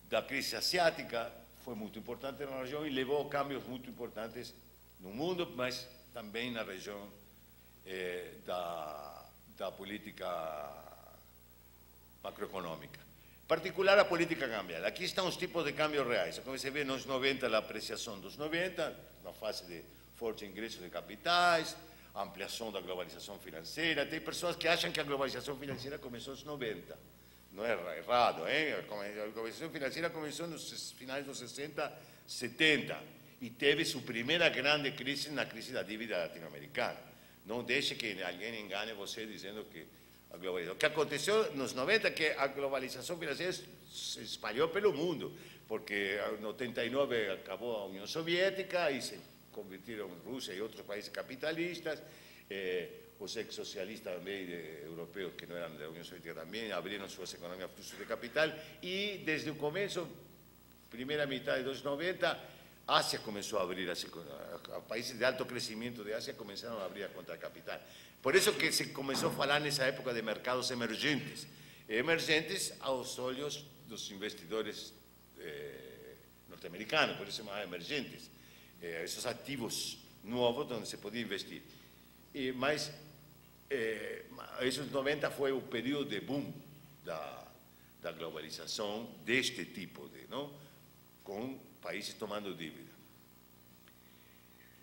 da crise asiática foi muito importante na região e levou a câmbios muito importantes no mundo, mas também na região da política macroeconômica. Em particular, a política cambial. Aqui estão os tipos de câmbios reais. Como você vê, nos 90, a apreciação dos 90, na fase de forte ingresso de capitais, a ampliação da globalização financeira. Tem pessoas que acham que a globalização financeira começou nos 90. Não é errado, hein? A globalização financeira começou nos finais dos 60, 70. E teve sua primeira grande crise na crise da dívida latino-americana. Não deixe que alguém engane você dizendo que a globalização. O que aconteceu nos 90 é que a globalização financeira se espalhou pelo mundo, porque em 89 acabou a União Soviética e se convertiram em Rússia e outros países capitalistas. Os ex-socialistas também europeus, que não eram da União Soviética também, abriram suas economias a fluxo de capital e, desde o começo, primeira metade dos 90, a Ásia começou a abrir, países de alto crescimento de Ásia começaram a abrir a conta de capital. Por isso que se começou a falar nessa época de mercados emergentes. Emergentes aos olhos dos investidores norte-americanos, por isso se chamam emergentes. Esses ativos novos onde se podia investir. Mas esses 90 foi o período de boom da globalização deste tipo, não? Com países tomando dívida.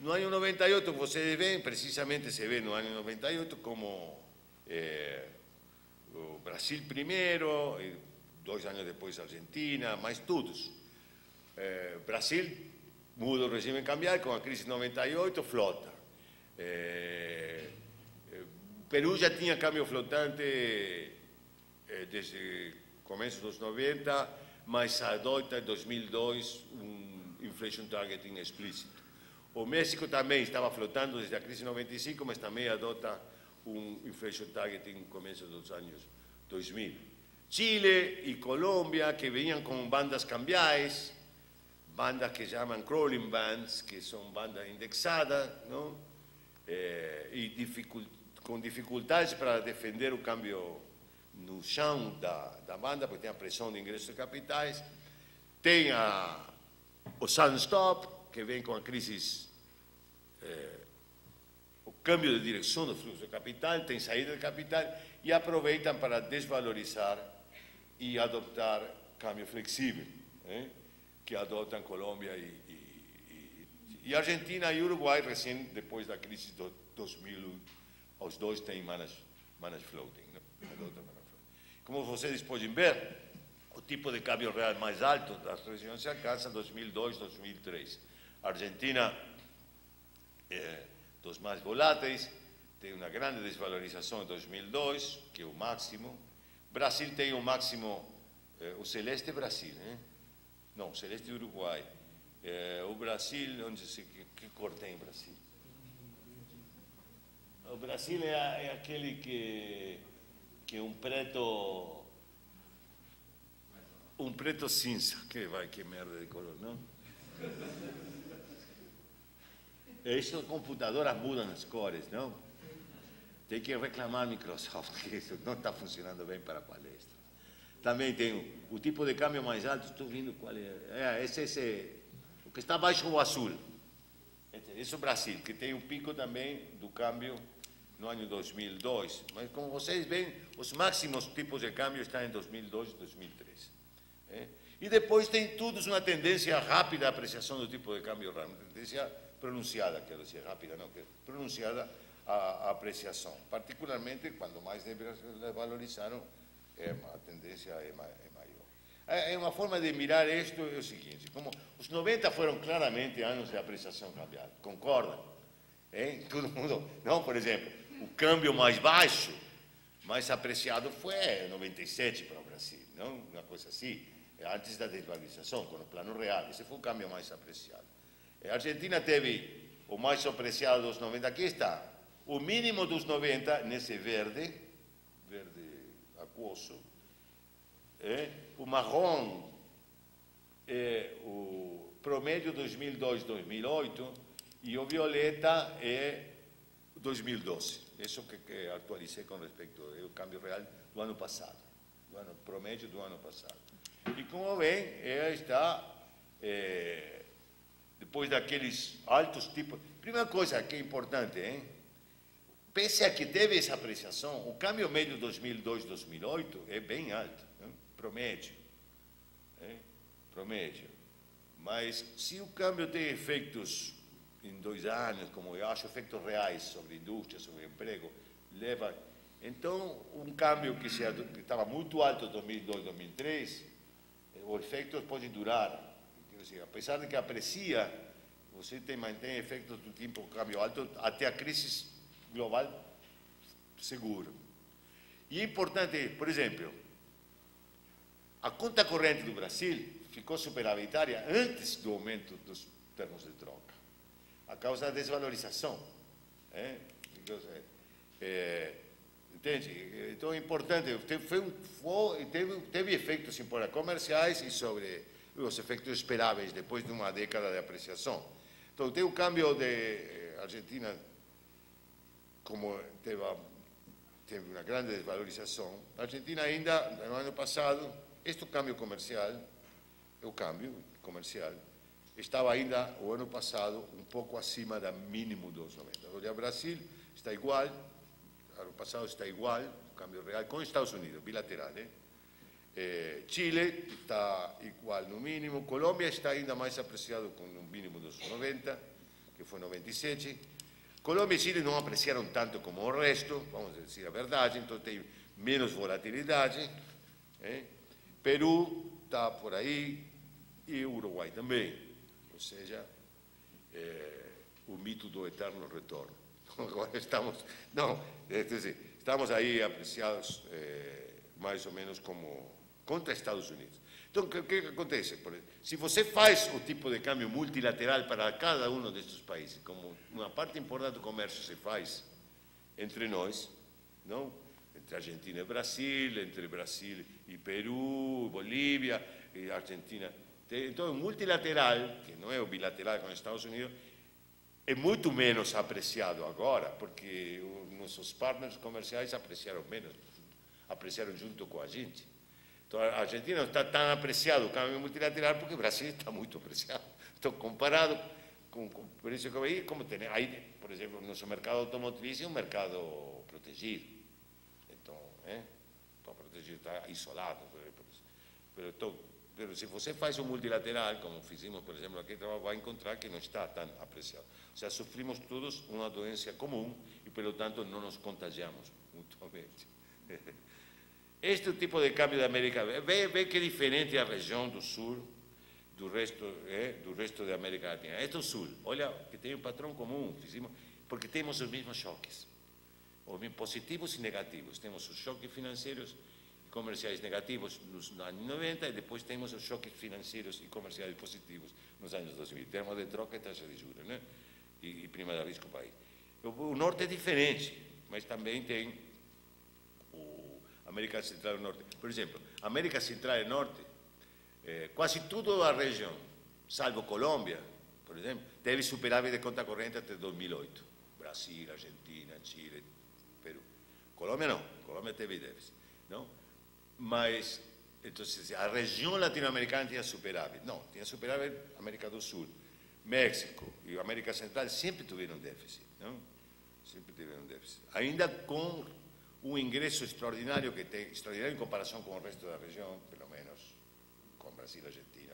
No ano 98, vocês veem, precisamente se vê no ano 98, como o Brasil primeiro, e 2 anos depois a Argentina, mais todos. Brasil muda o regime cambial com a crise de 98, flota. Peru já tinha câmbio flotante desde o começo dos 90, mas adota em 2002 inflation targeting explícito. O México também estava flotando desde a crise de 95, mas também adota inflation targeting no começo dos anos 2000. Chile e Colômbia, que vinham com bandas cambiais, bandas que chamam crawling bands, que são bandas indexadas, não? E com dificuldades para defender o câmbio no chão da banda, porque tem a pressão de ingressos de capitais. Tem o Sunstop, que vem com a crise, o câmbio de direção do fluxo de capital, tem saída de capital, e aproveitam para desvalorizar e adoptar câmbio flexível, que adotam Colômbia e Argentina e Uruguai, recém depois da crise de 2000, os dois têm manas floating, Como vocês podem ver, o tipo de câmbio real mais alto das regiões se alcança em 2002, 2003. A Argentina dos mais voláteis, tem uma grande desvalorização em 2002, que é o máximo. Brasil tem o máximo, o celeste Brasil, não, o celeste Uruguai. O Brasil, que cor tem Brasil? O Brasil é aquele que é um preto cinza, que merda de color, não? Isso, computadoras mudam as cores, não? Tem que reclamar a Microsoft, que isso não está funcionando bem para a palestra. Também tem o tipo de câmbio mais alto, estou vendo qual é. O que está abaixo é o azul. Esse é o Brasil, que tem um pico também do câmbio no ano 2002. Mas, como vocês veem, os máximos tipos de câmbio estão em 2002 e 2003. E depois tem tudo uma tendência rápida à apreciação do tipo de câmbio rápido, uma tendência pronunciada, quero dizer, rápida não, pronunciada a apreciação. Particularmente, quando mais desvalorizaram, a tendência é maior. É uma forma de mirar isto é o seguinte, como os 90 foram claramente anos de apreciação cambial, concorda? Todo mundo, não, por exemplo, o câmbio mais baixo, mais apreciado foi 97 para o Brasil, não? Uma coisa assim, antes da desvalorização, com o plano real, esse foi o câmbio mais apreciado. A Argentina teve o mais apreciado dos 90, aqui está, o mínimo dos 90, nesse verde aquoso, o marrom é o promédio 2002-2008 e o violeta é 2012. Isso que atualizei com respeito ao câmbio real do ano passado, promédio do ano passado. E como vem, está, depois daqueles altos tipos... Primeira coisa que é importante, pese a que teve essa apreciação, o câmbio médio 2002-2008 é bem alto. Promédio, promédio. Mas se o câmbio tem efeitos em 2 anos, como eu acho, efeitos reais sobre a indústria, sobre o emprego, leva... Então, um câmbio que estava muito alto em 2002, 2003, o efeito pode durar. Quer dizer, apesar de que aprecia, você mantém efeitos do tipo câmbio alto até a crise global seguro. E é importante, por exemplo, a conta corrente do Brasil ficou superavitária antes do aumento dos termos de troca, a causa da desvalorização. Entende? Então é importante, teve efeitos comerciais e sobre os efeitos esperáveis depois de uma década de apreciação. Então tem o câmbio de Argentina, como teve uma grande desvalorização. A Argentina ainda, no ano passado, este câmbio comercial, o câmbio comercial, estava ainda, o ano passado, um pouco acima do mínimo dos 90. Olha, o Brasil está igual, ano passado está igual, o câmbio real, com os Estados Unidos, bilateral. Chile está igual no mínimo, Colômbia está ainda mais apreciado com o mínimo dos 90, que foi 97. Colômbia e Chile não apreciaram tanto como o resto, vamos dizer a verdade, então tem menos volatilidade. Peru está por aí e o Uruguai também, ou seja, o mito do eterno retorno. Agora estamos aí apreciados mais ou menos como contra Estados Unidos. Então, o que acontece? Se você faz o tipo de câmbio multilateral para cada um destes países, como uma parte importante do comércio se faz entre nós, não? Entre Argentina e Brasil, entre Brasil e Peru, Bolívia e Argentina. Então, o multilateral, que não é o bilateral com os Estados Unidos, é muito menos apreciado agora, porque nossos partners comerciais apreciaram menos, apreciaram junto com a gente. Então, a Argentina não está tão apreciado o câmbio multilateral porque o Brasil está muito apreciado. Então, comparado com o preço que aí, como tem aí, por exemplo, o nosso mercado automotriz é um mercado protegido. Então, está protegido, está isolado. Mas se você faz um multilateral, como fizemos, por exemplo, aqui, vai encontrar que não está tão apreciado. Ou seja, sofrimos todos uma doença comum e, pelo tanto, não nos contagiamos mutuamente. Este tipo de câmbio da América, vê que é diferente a região do sul do resto da América Latina. Este é o sul, olha que tem um padrão comum, porque temos os mesmos choques, os mesmos positivos e negativos. Temos os choques financeiros e comerciais negativos nos anos 90 e depois temos os choques financeiros e comerciais positivos nos anos 2000, termos de troca e taxa de juros, né? E prima de risco país. O norte é diferente, mas também tem América Central e Norte. Por exemplo, América Central e Norte, quase toda a região, salvo Colômbia, por exemplo, teve superávit de conta corrente até 2008. Brasil, Argentina, Chile, Peru. Colômbia não, Colômbia teve déficit. Não? Mas, então, a região latino-americana tinha superávit. Não, tinha superávit América do Sul. México e América Central sempre tiveram déficit. Não? Sempre tiveram déficit. Ainda com um ingresso extraordinário que tem, extraordinário em comparação com o resto da região, pelo menos com Brasil, Argentina,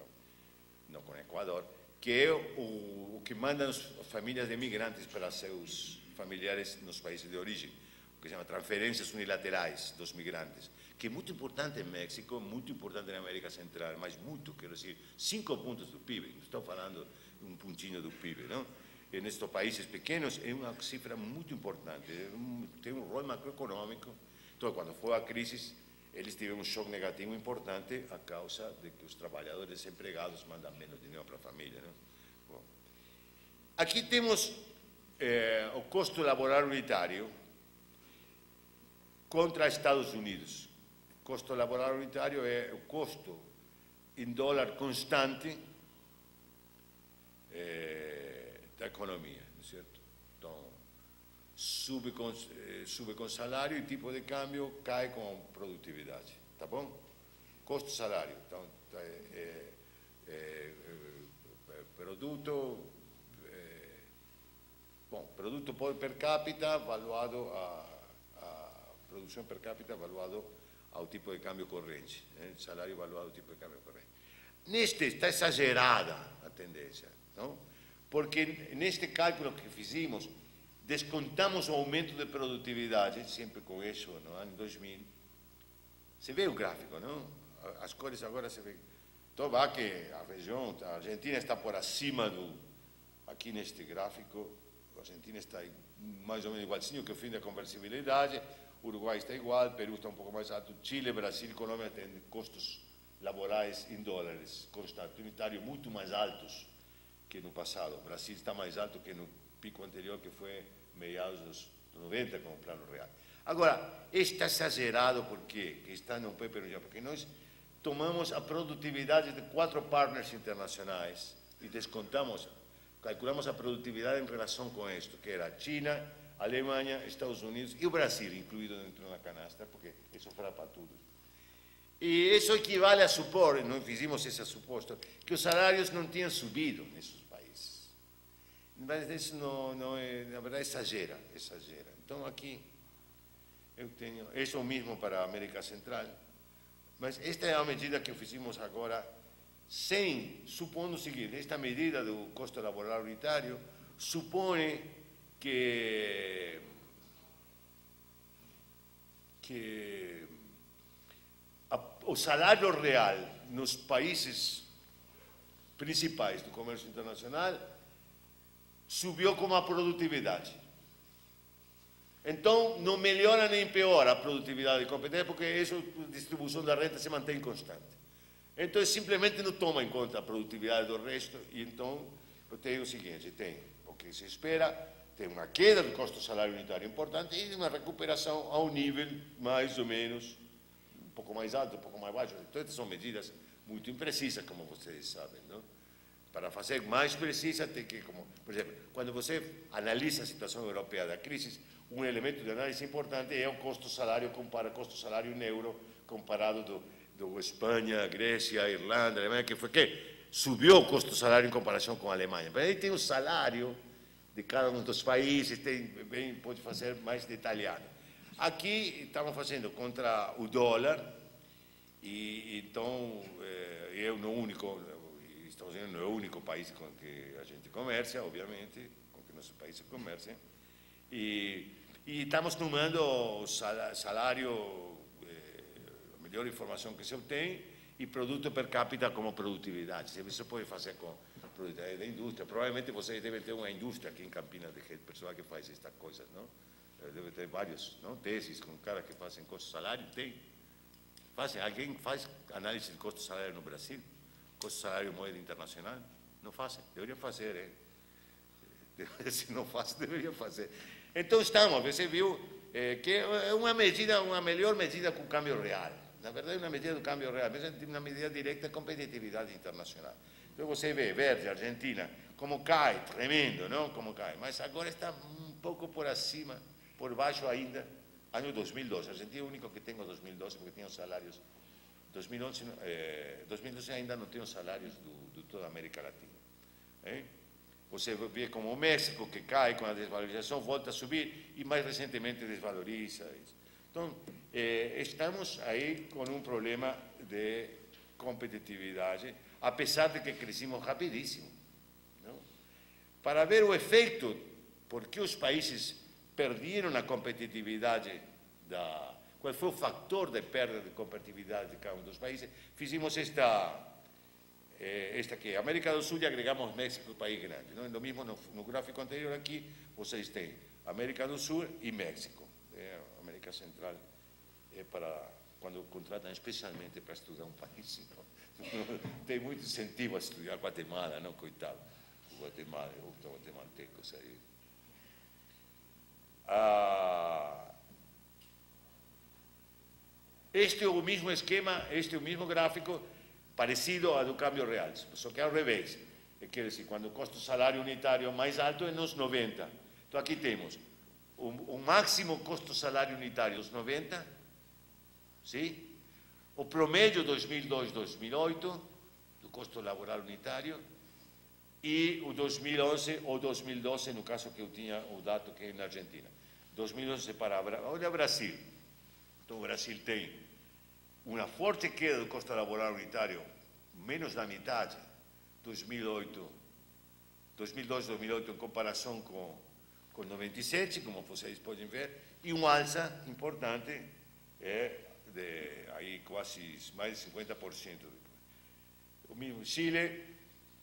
não com Equador, que é o que mandam as famílias de imigrantes para seus familiares nos países de origem, o que se chama transferências unilaterais dos migrantes, que é muito importante em México, muito importante na América Central, mas muito, quero dizer, 5 pontos do PIB, não estou falando um pontinho do PIB, não? E nestes países pequenos é uma cifra muito importante, tem um rol macroeconômico. Então, quando foi a crise, eles tiveram um choque negativo importante a causa de que os trabalhadores desempregados mandam menos dinheiro para a família, não? Bom, aqui temos o custo laboral unitário contra Estados Unidos. O custo laboral unitário é o custo em dólar constante da economia, não é certo? Então, sube com salário e tipo de câmbio cai com produtividade, tá bom? Custo-salário, então, produto, produto per capita valuado a produção per capita valuado ao tipo de câmbio corrente, salário valuado ao tipo de câmbio corrente. Neste está exagerada a tendência, não? Porque neste cálculo que fizemos, descontamos o aumento de produtividade, sempre com isso, no ano 2000. Você vê o gráfico, não? As cores agora se vê. Então, vá que a região, a Argentina está por acima aqui neste gráfico, a Argentina está mais ou menos igualzinho que o fim da conversibilidade, Uruguai está igual, Peru está um pouco mais alto, Chile, Brasil e Colômbia têm custos laborais em dólares constantes, unitários muito mais altos que no passado. O Brasil está mais alto que no pico anterior, que foi meados dos 90 com o Plano Real. Agora, está exagerado por quê? Que está no paper, porque nós tomamos a produtividade de 4 partners internacionais e descontamos, calculamos a produtividade em relação com isto, que era China, Alemanha, Estados Unidos e o Brasil, incluído dentro da canastra, porque isso fará para todos. E isso equivale a supor, nós fizemos esse suposto, que os salários não tinham subido nesses países. Mas isso não é, na verdade, exagera. Então aqui eu tenho isso mesmo para a América Central, mas esta é a medida que fizemos agora, supondo o seguinte: esta medida do custo laboral unitário supõe que o salário real nos países principais do comércio internacional subiu como a produtividade. Então, não melhora nem piora a produtividade e competência, porque essa distribuição da renda se mantém constante. Então, simplesmente não toma em conta a produtividade do resto, e então, eu tenho o seguinte: tem o que se espera, tem uma queda do custo salário unitário importante e uma recuperação a um nível mais ou menos um pouco mais alto, um pouco mais baixo. Então, essas são medidas muito imprecisas, como vocês sabem, não? Para fazer mais precisa, tem que, por exemplo, quando você analisa a situação europeia da crise, um elemento de análise importante é o custo-salário, compara custo-salário em euro comparado do Espanha, Grécia, Irlanda, Alemanha, que foi que subiu o custo-salário em comparação com a Alemanha. Mas aí tem o salário de cada um dos países, pode fazer mais detalhado. Aqui estamos fazendo contra o dólar, e então é o único, Estados Unidos não é o único país com que a gente comercia, obviamente, com que nossos países comerciam, e estamos tomando o salário, a melhor informação que se obtém, e produto per capita como produtividade. Você pode fazer com a produtividade da indústria. Provavelmente vocês devem ter uma indústria aqui em Campinas de pessoal que faz estas coisas, não? Deve ter vários, não? Teses com cara que fazem custo-salário, tem. Alguém faz análise de custo-salário no Brasil? Custo-salário moeda internacional? Não fazem, deveria fazer, hein? Se não fazem, deveria fazer. Então você viu que é uma melhor medida com o câmbio real. Na verdade, uma medida do câmbio real, mas uma medida direta de competitividade internacional. Então você vê, verde, Argentina, como cai, tremendo, não? Como cai, mas agora está um pouco por acima, por baixo ainda, ano 2012. A Argentina é o único que tem o 2012, porque tinha os salários. 2012 ainda não tem os salários de toda a América Latina. Você vê como o México, que cai com a desvalorização, volta a subir e mais recentemente desvaloriza isso. Então, estamos aí com um problema de competitividade, apesar de que crescimos rapidíssimo. para ver o efeito, por que os países perderam a competitividade, qual foi o fator de perda de competitividade de cada um dos países, fizemos esta aqui, América do Sul, e agregamos México, país grande. Não? No mesmo, no gráfico anterior aqui, vocês têm América do Sul e México. América Central é para quando contratam especialmente para estudar um país. Não tem muito incentivo a estudar Guatemala, não, coitado. Guatemala, os guatemaltecos aí. Este é o mesmo esquema, este é o mesmo gráfico, parecido ao do câmbio real, só que ao revés. Quer dizer, quando o custo salário unitário mais alto é nos 90. Então aqui temos o máximo custo salário unitário nos 90, sim? O promédio 2002-2008 do custo laboral unitário e o 2011 ou 2012, no caso que eu tinha o dado que é na Argentina. 2011 para olha o Brasil. Então o Brasil tem uma forte queda do custo laboral unitário, menos da metade, 2002-2008 em comparação com 97, como vocês podem ver, e uma alça importante, aí quase mais de 50%. O mesmo Chile,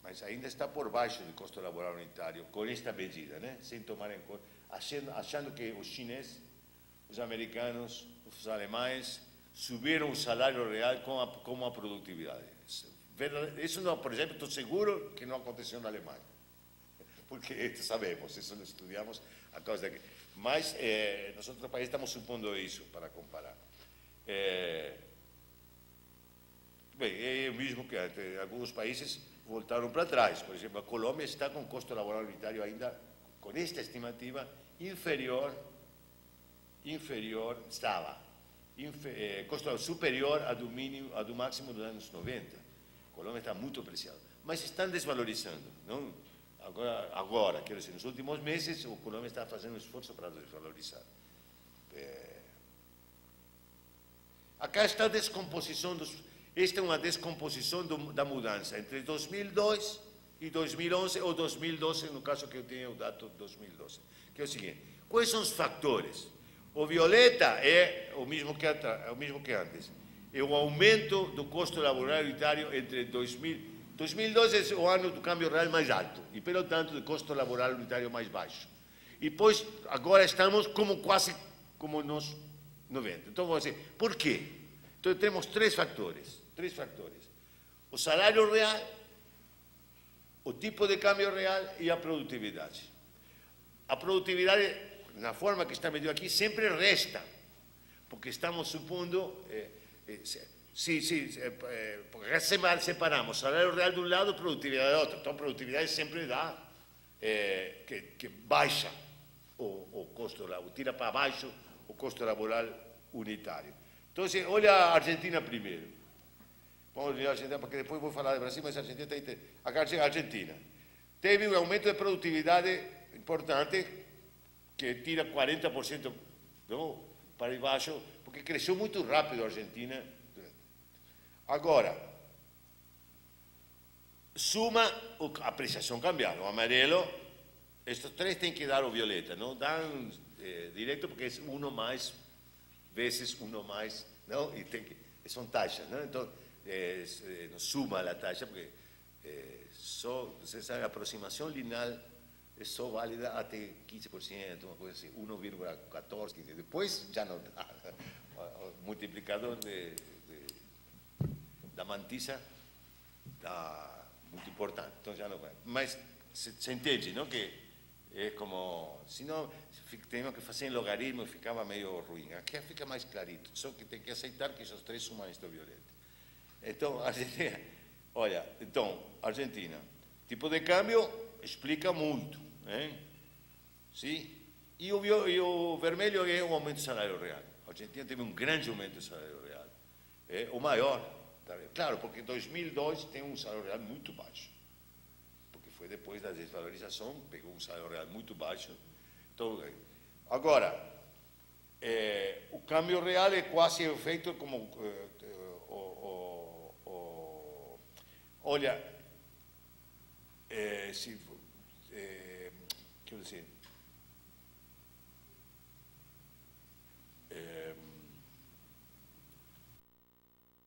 mas ainda está por baixo do custo laboral unitário, com esta medida, né? Sem tomar em conta, achando que os chineses, os americanos, os alemães, subiram o salário real com a produtividade. Isso, não, por exemplo, estou seguro que não aconteceu na Alemanha, porque sabemos, isso lo estudamos a causa daqui. Mas nós, outros países, estamos supondo isso para comparar. Bem, é o mesmo que alguns países voltaram para trás. Por exemplo, a Colômbia está com custo laboral unitário ainda, com esta estimativa, inferior, custo superior a do máximo dos anos 90. A Colômbia está muito apreciada. Mas estão desvalorizando, não? Agora, quero dizer, nos últimos meses, a Colômbia está fazendo um esforço para desvalorizar. Acá está a descomposição esta é uma descomposição da mudança entre 2002 e 2011, ou 2012, no caso que eu tenho o dado de 2012. Que é o seguinte, quais são os fatores? O violeta é o mesmo que antes. É o aumento do custo laboral unitário entre 2012 é o ano do câmbio real mais alto, e, pelo tanto, do custo laboral unitário mais baixo. E, depois, agora estamos quase como nos 90. Então, vamos dizer, por quê? Então, temos três fatores. O salário real, o tipo de câmbio real e a produtividade. A produtividade, na forma que está medido aqui, sempre resta, porque estamos supondo, porque separamos salário real de um lado e produtividade do outro. Então, a produtividade sempre dá que baixa o custo laboral, tira para baixo o custo laboral unitário. Então, olha a Argentina primeiro. Vamos olhar a Argentina, porque depois vou falar do Brasil, mas a Argentina teve um aumento de produtividade importante, que tira 40% não, para baixo, porque cresceu muito rápido a Argentina. Agora, suma a apreciação cambial, o amarelo, estes três têm que dar o violeta, não dão direto, porque é uno mais vezes uno mais, não? E tem que, são taxas, não? Então, não suma a taxa, porque você sabe, a aproximação linear é só válida até 15%, uma coisa assim, 1,14, depois já não dá. O multiplicador da mantissa dá muito importante, então já não vai. Mas você entende, não? Que é como, se não, tem que fazer em logaritmo, ficava meio ruim. Aqui fica mais clarito, só que tem que aceitar que esses três sumam este violeta. Então, Argentina, olha, Argentina, tipo de câmbio explica muito, hein? Sim? E o vermelho é o aumento do salário real. A Argentina teve um grande aumento do salário real, o maior. Claro, porque em 2002 tem um salário real muito baixo, porque foi depois da desvalorização, pegou um salário real muito baixo. Então, agora, o câmbio real é quase feito como... olha, quero dizer,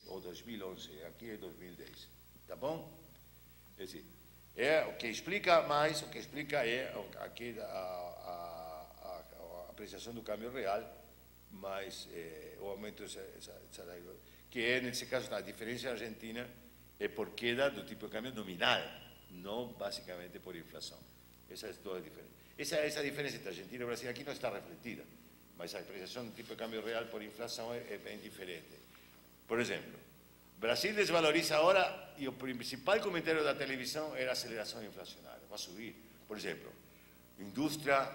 ou 2011, aqui é 2010, tá bom? É assim, o que explica mais, o que explica é aqui a apreciação do câmbio real, mas o aumento do salário, que é, nesse caso, a diferença argentina é por queda do tipo de câmbio nominal, não basicamente por inflação. Essa é toda a diferença. Essa diferença entre Argentina e Brasil aqui não está refletida, mas a apreciação do tipo de câmbio real por inflação é bem diferente. Por exemplo, Brasil desvaloriza agora e o principal comentário da televisão era a aceleração inflacionária. Vai subir. Por exemplo, indústria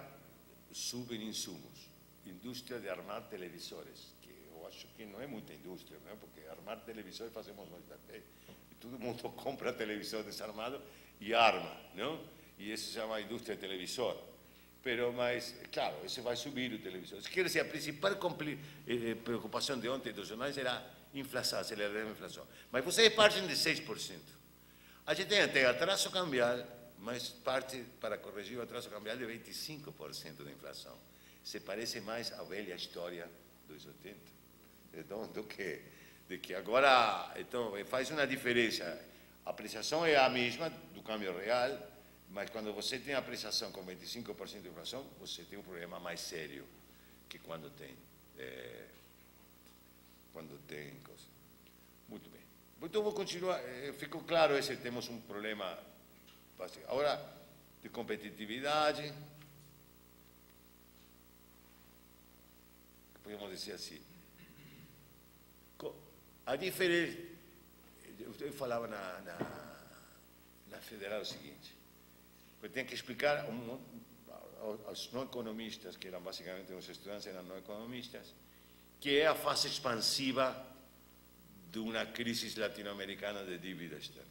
sube em insumos, indústria de armar televisores, que eu acho que não é muita indústria, não é? Porque armar televisores fazemos nós também. E todo mundo compra televisor desarmado e arma, não? E isso se chama indústria de televisor. Mas, claro, isso vai subir o televisor. Quer dizer, a principal preocupação de ontem dos jornais era inflação, acelerar a inflação. Mas vocês partem de 6%. A gente tem até atraso cambial, mas parte para corrigir o atraso cambial de 25% da inflação. Se parece mais à velha história dos 80. Então, de que agora então, faz uma diferença. A apreciação é a mesma do câmbio real, mas quando você tem a apreciação com 25% de inflação, você tem um problema mais sério que quando tem coisa. Muito bem. Então vou continuar. Ficou claro esse, temos um problema. Agora, de competitividade. Podemos dizer assim. A diferença. Eu falava na Federal o seguinte. Eu tenho que explicar aos não economistas, que eram basicamente os estudantes, eram não economistas, que é a fase expansiva de uma crise latino-americana de dívida externa.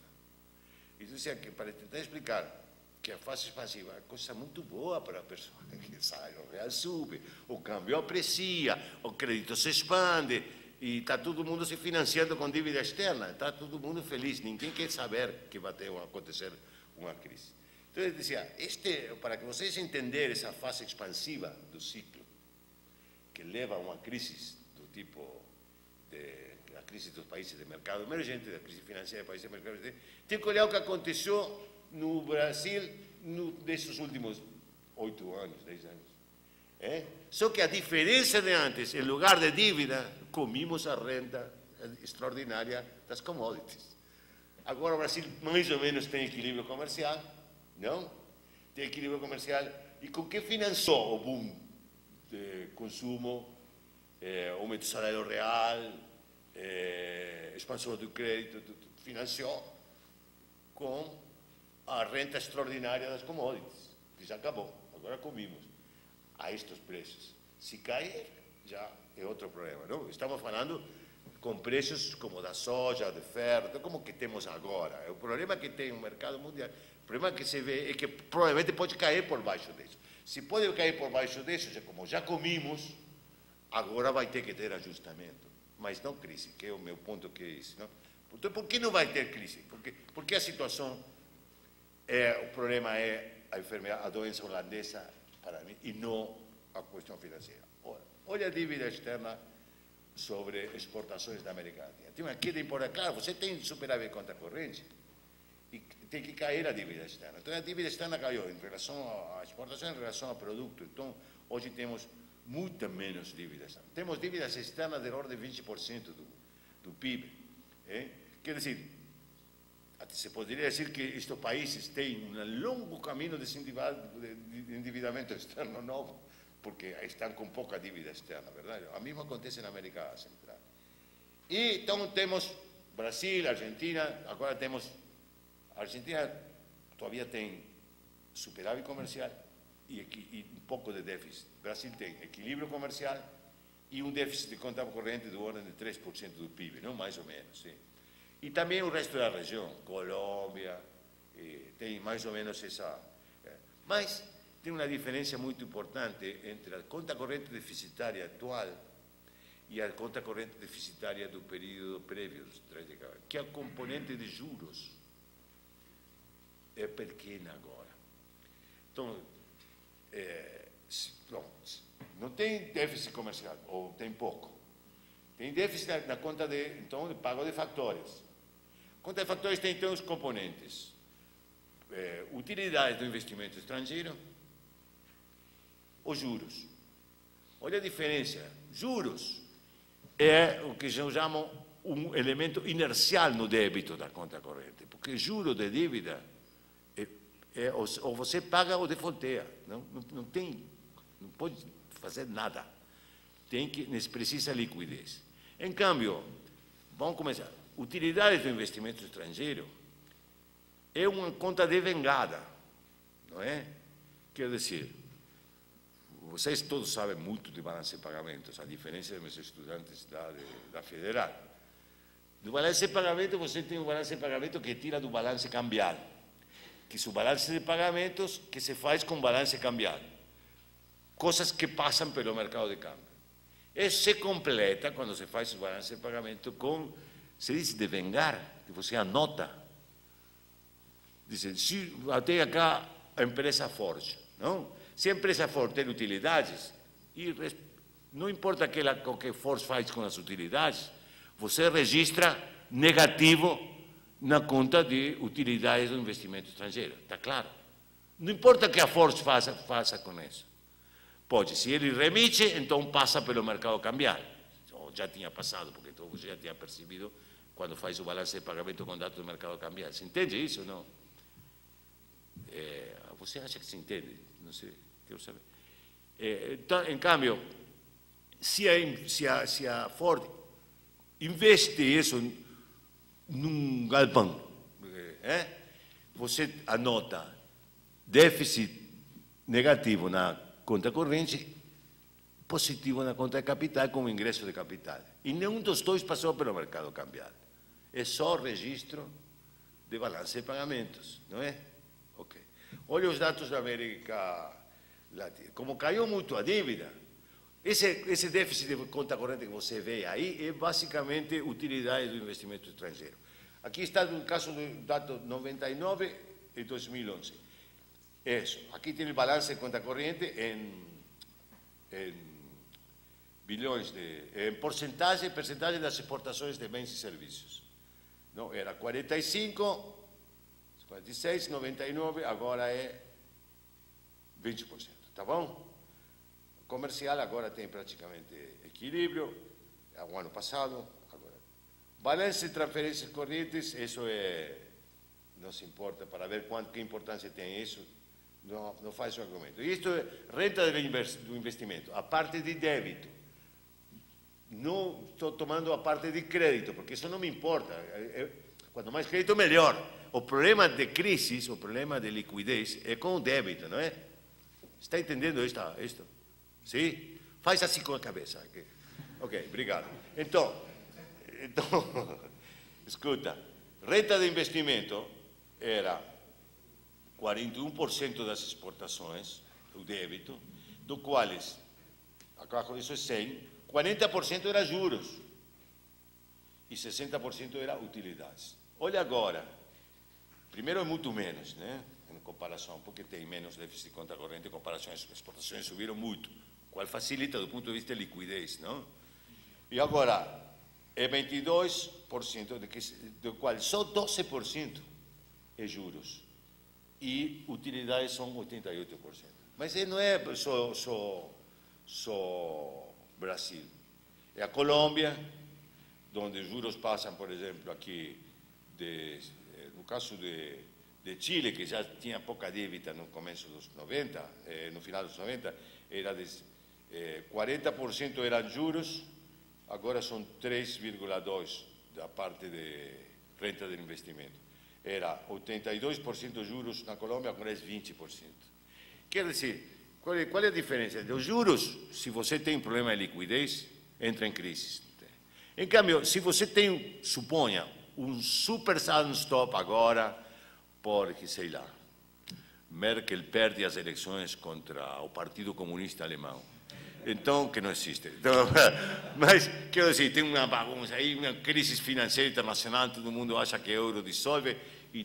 Então, para tentar explicar que a fase expansiva é coisa muito boa para a pessoa, que o salário real sube, o câmbio aprecia, o crédito se expande, e está todo mundo se financiando com dívida externa, está todo mundo feliz, ninguém quer saber que vai acontecer uma crise. Então, eu dizia, para que vocês entenderem essa fase expansiva do ciclo, que leva a uma crise do tipo a crise dos países de mercado emergente, da crise financeira dos países de mercado emergente, tem que olhar o que aconteceu no Brasil nesses últimos 8 anos, 10 anos. Só que a diferença de antes, em lugar de dívida, comimos a renda extraordinária das commodities. Agora o Brasil mais ou menos tem equilíbrio comercial, não? Tem equilíbrio comercial. E com que financiou o boom de consumo, aumento do salário real, expansão do crédito, financiou com a renta extraordinária das commodities, que já acabou, agora comimos a estes preços. Se cair, já é outro problema, não? Estamos falando com preços como da soja, de ferro, como que temos agora. O problema que tem o mercado mundial, o problema que se vê é que provavelmente pode cair por baixo disso. Se pode cair por baixo disso, como já comimos, agora vai ter que ter ajustamento, mas não crise, que é o meu ponto que é esse, não? Então, por que não vai ter crise? Porque a situação, o problema é a enfermidade, a doença holandesa, para mim, e não a questão financeira. Olha a dívida externa sobre exportações da América Latina. Tem uma queda importante. Claro, você tem superávit conta corrente e tem que cair a dívida externa. Então, a dívida externa caiu em relação à exportação, em relação ao produto. Então, hoje temos muito menos dívidas. Temos dívidas externas de ordem de 20% do PIB. Quer dizer, se poderia dizer que estes países têm um longo caminho de endividamento externo novo, porque estão com pouca dívida externa, verdade? O mesmo acontece na América Central. E então temos Brasil, Argentina, agora temos... A Argentina todavía tem superávit comercial e um pouco de déficit. O Brasil tem equilíbrio comercial e um déficit de conta corrente do ordem de 3% do PIB, não? Mais ou menos, sim. E também o resto da região, Colômbia, tem mais ou menos essa... Mas tem uma diferença muito importante entre a conta corrente deficitária atual e a conta corrente deficitária do período prévio, que é a componente de juros. É pequena agora. Então, não tem déficit comercial, ou tem pouco. Tem déficit na conta de pago de fatores. A conta de fatores tem, então, os componentes. Utilidades do investimento estrangeiro, os juros. Olha a diferença. Juros é o que chamam um elemento inercial no débito da conta corrente, porque juro de dívida ou você paga ou defaulteia, não pode fazer nada, precisa liquidez. Em câmbio, vamos começar, utilidades do investimento estrangeiro é uma conta devengada, não é? Quer dizer, vocês todos sabem muito de balanço de pagamentos, a diferença dos meus estudantes da Federal. Do balanço de pagamento, você tem um balanço de pagamento que tira do balanço cambial, que são balanços de pagamentos que se faz com balanço cambial, coisas que passam pelo mercado de câmbio. Isso se completa quando se faz o balanço de pagamento com, se diz devengar, que você anota. Dizem, se tem cá a empresa Ford, não? Se a empresa Ford tem utilidades, e não importa o que Ford faz com as utilidades, você registra negativo na conta de utilidades do investimento estrangeiro, está claro? Não importa o que a Ford faça com isso. Pode, se ele remite, então passa pelo mercado cambial. Já tinha passado, porque você já tinha percebido quando faz o balanço de pagamento com dados do mercado cambial. Se entende isso ou não? Você acha que se entende? Não sei, quero saber. Então, em câmbio, se a Ford investe isso num galpão, você anota déficit negativo na conta corrente, positivo na conta de capital como ingresso de capital. E nenhum dos dois passou pelo mercado cambial. É só registro de balanço de pagamentos, não é? Ok. Olha os dados da América Latina. Como caiu muito a dívida, esse déficit de conta corrente que você vê aí é basicamente utilidade do investimento estrangeiro. Aqui está o caso do dado 99 e 2011. Isso. Aqui tem o balanço de conta corrente em bilhões em percentagem das exportações de bens e serviços. Não, era 45, 46, 99, agora é 20%, tá bom? O comercial agora tem praticamente equilíbrio, o ano passado, agora. Balanço de transferências correntes, isso não se importa, para ver que importância tem isso, não faz o argumento. Isto é renta do investimento, a parte de débito. Não estou tomando a parte de crédito, porque isso não me importa. Quanto mais crédito, melhor. O problema de crise, o problema de liquidez é com o débito, não é? Está entendendo isto? Sim? Faz assim com a cabeça. Ok, obrigado. Então escuta, renta de investimento era 41% das exportações, o débito, do quais, isso é 100, 40% era juros e 60% era utilidades. Olha agora, primeiro é muito menos, né? Em comparação, porque tem menos déficit de conta corrente em comparação às exportações, subiram muito, o qual facilita do ponto de vista de liquidez, não? E agora, é 22%, do qual só 12% é juros e utilidades são 88%. Mas não é só Brasil. É a Colômbia, onde os juros passam, por exemplo, aqui, no caso de Chile, que já tinha pouca dívida no começo dos 90, no final dos 90, era 40% eram juros, agora são 3,2% da parte de renta de investimento. Era 82% juros na Colômbia, agora é 20%. Quer dizer, qual é a diferença? Os juros, se você tem um problema de liquidez, entra em crise. Em câmbio, se você tem, suponha, um super stop agora, porque, sei lá, Merkel perde as eleições contra o Partido Comunista Alemão. Então, que não existe. Então, mas, quero dizer, tem uma bagunça aí, uma crise financeira internacional, todo mundo acha que o euro dissolve e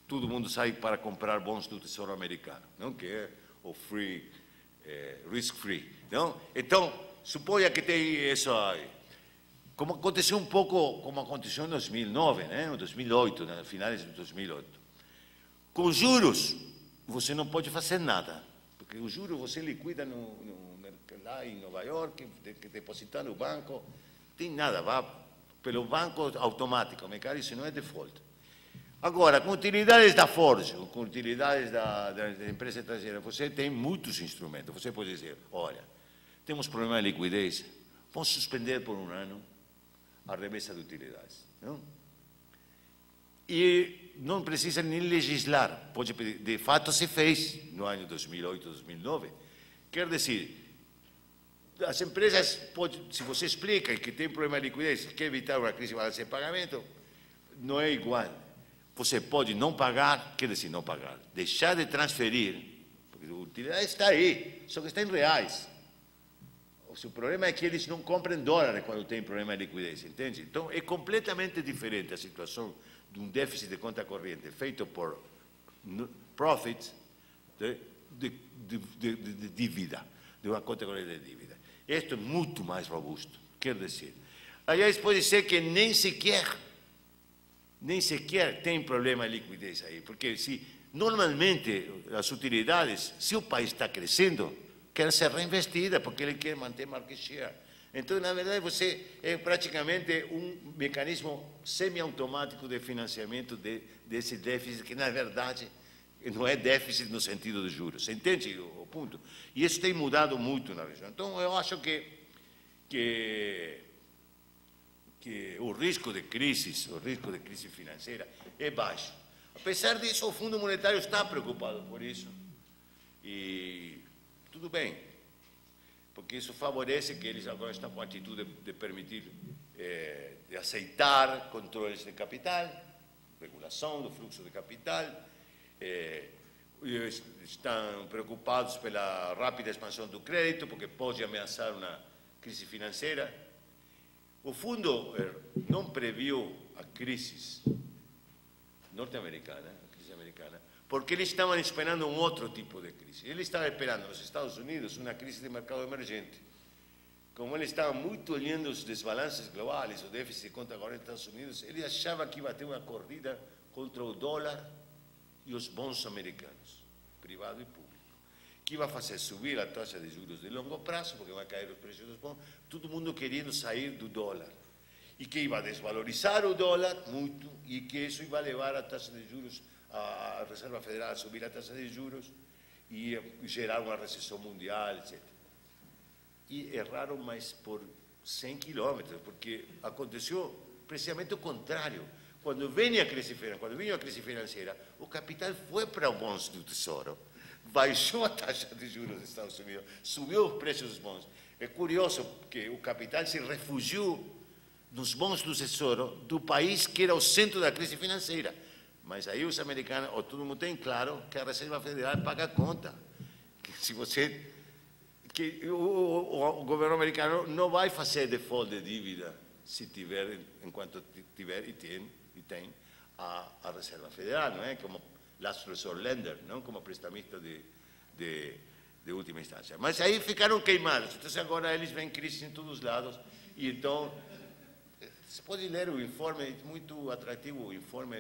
todo mundo sai para comprar bons do Tesouro Americano, não? Que é ou free, risk-free. Não? Então, suponha que tem isso aí. Como aconteceu um pouco, como aconteceu em 2009, né? Em 2008, né? Finais de 2008. Com juros, você não pode fazer nada, porque o juro você liquida lá em Nova York, que depositar no banco, tem nada, vai pelo banco automático, isso não é default. Agora, com utilidades da Ford, com utilidades da empresa estrangeira, você tem muitos instrumentos. Você pode dizer, olha, temos problema de liquidez, vamos suspender por um ano a remessa de utilidades. Não? E não precisa nem legislar, pode pedir. De fato, se fez no ano 2008, 2009. Quer dizer, as empresas, se você explica que tem problema de liquidez, quer evitar uma crise de balança de pagamento, não é igual. Você pode não pagar, quer dizer, não pagar, deixar de transferir, porque a utilidade está aí, só que está em reais. O problema é que eles não compram dólares quando tem problema de liquidez, entende? Então, é completamente diferente a situação de um déficit de conta corrente feito por profit de dívida, de uma conta corrente de dívida. Isto é muito mais robusto, quer dizer. Aliás, pode ser que nem sequer tem problema de liquidez aí, porque normalmente as utilidades, se o país está crescendo, quer ser reinvestida, porque ele quer manter market share. Então, na verdade, você é praticamente um mecanismo semi-automático de financiamento desse déficit, que, na verdade, não é déficit no sentido de juros. Você entende o ponto? E isso tem mudado muito na região. Então, eu acho que o risco de crise financeira é baixo. Apesar disso, o Fundo Monetário está preocupado por isso. E tudo bem, porque isso favorece que eles agora estão com a atitude de permitir, de aceitar controles de capital, regulação do fluxo de capital, estão preocupados pela rápida expansão do crédito, porque pode ameaçar uma crise financeira. O fundo não previu a crise norte-americana, porque eles estavam esperando um outro tipo de crise. Eles estavam esperando nos Estados Unidos uma crise de mercado emergente. Como eles estavam muito olhando os desbalances globais, o déficit de conta corrente dos Estados Unidos, eles achavam que ia ter uma corrida contra o dólar e os bons americanos, privado e público, que ia fazer subir a taxa de juros de longo prazo, porque vai cair os preços dos bons, todo mundo querendo sair do dólar, e que ia desvalorizar o dólar muito, e que isso ia levar a taxa de juros, a Reserva Federal a subir a taxa de juros e gerar uma recessão mundial, etc. E erraram mais por 100 quilômetros, porque aconteceu precisamente o contrário. Quando vinha a crise financeira, o capital foi para os bons do Tesouro, baixou a taxa de juros dos Estados Unidos, subiu os preços dos bons. É curioso que o capital se refugiou nos bons do Tesouro do país que era o centro da crise financeira. Mas aí os americanos, ou todo mundo tem claro que a Reserva Federal paga a conta. O governo americano não vai fazer default de dívida se tiver, enquanto tiver e tem a Reserva Federal, não é? Como last resort lender, não como prestamista de última instância. Mas aí ficaram queimados. Então agora eles veem crise em todos os lados. E então, você pode ler o informe, muito atrativo o informe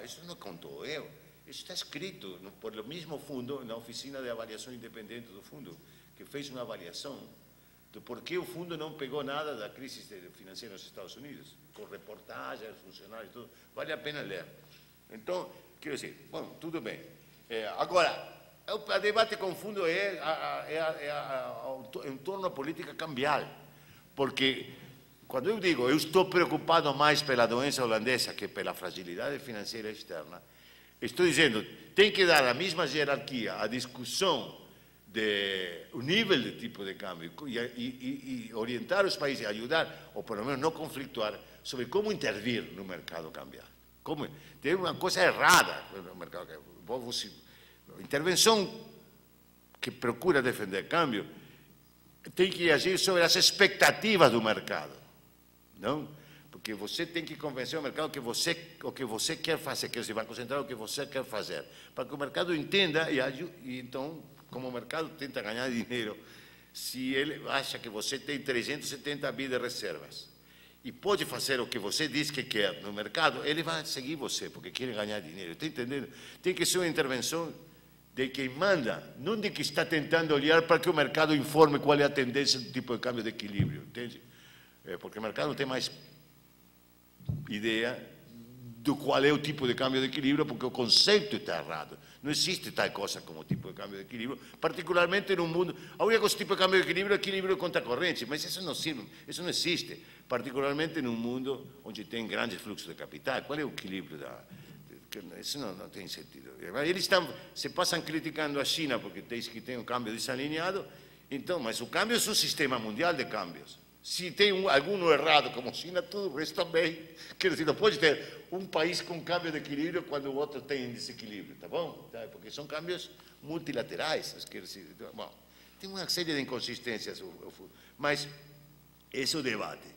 isso não contou eu, isso está escrito por o mesmo fundo, na oficina de avaliação independente do fundo, que fez uma avaliação de por que o fundo não pegou nada da crise financeira nos Estados Unidos, com reportagens, funcionários e tudo, vale a pena ler. Então, quero dizer, bom, tudo bem. Agora, o debate com o fundo é em torno da política cambial, porque quando eu digo, eu estou preocupado mais pela doença holandesa que pela fragilidade financeira externa, estou dizendo, tem que dar a mesma hierarquia à discussão do nível de tipo de câmbio e orientar os países, ajudar, ou pelo menos não conflituar, sobre como intervir no mercado cambial. Tem uma coisa errada no mercado cambial. Intervenção que procura defender câmbio tem que agir sobre as expectativas do mercado. Não? Porque você tem que convencer o mercado o que você quer fazer, que o Banco Central o que você quer fazer, para que o mercado entenda e então como o mercado tenta ganhar dinheiro, se ele acha que você tem 370 bi de reservas e pode fazer o que você diz que quer no mercado, ele vai seguir você, porque quer ganhar dinheiro. Está entendendo? Tem que ser uma intervenção de quem manda, não de que está tentando olhar para que o mercado informe qual é a tendência do tipo de câmbio de equilíbrio, entende? Porque o mercado não tem mais ideia do qual é o tipo de câmbio de equilíbrio, porque o conceito está errado. Não existe tal coisa como tipo de câmbio de equilíbrio, particularmente no mundo. A única coisa tipo de câmbio de equilíbrio é equilíbrio contra a corrente, mas isso não sirve, isso não existe, particularmente num mundo onde tem grandes fluxos de capital. Qual é o equilíbrio da... Isso não tem sentido. Eles se passam criticando a China porque diz que tem um câmbio desalinhado, então, mas o câmbio é um sistema mundial de câmbios. Se tem algum errado como a China, tudo o resto também. Quer dizer, não pode ter um país com câmbio de equilíbrio quando o outro tem desequilíbrio, tá bom? Porque são câmbios multilaterais. Quer dizer, bom, tem uma série de inconsistências, mas esse é o debate.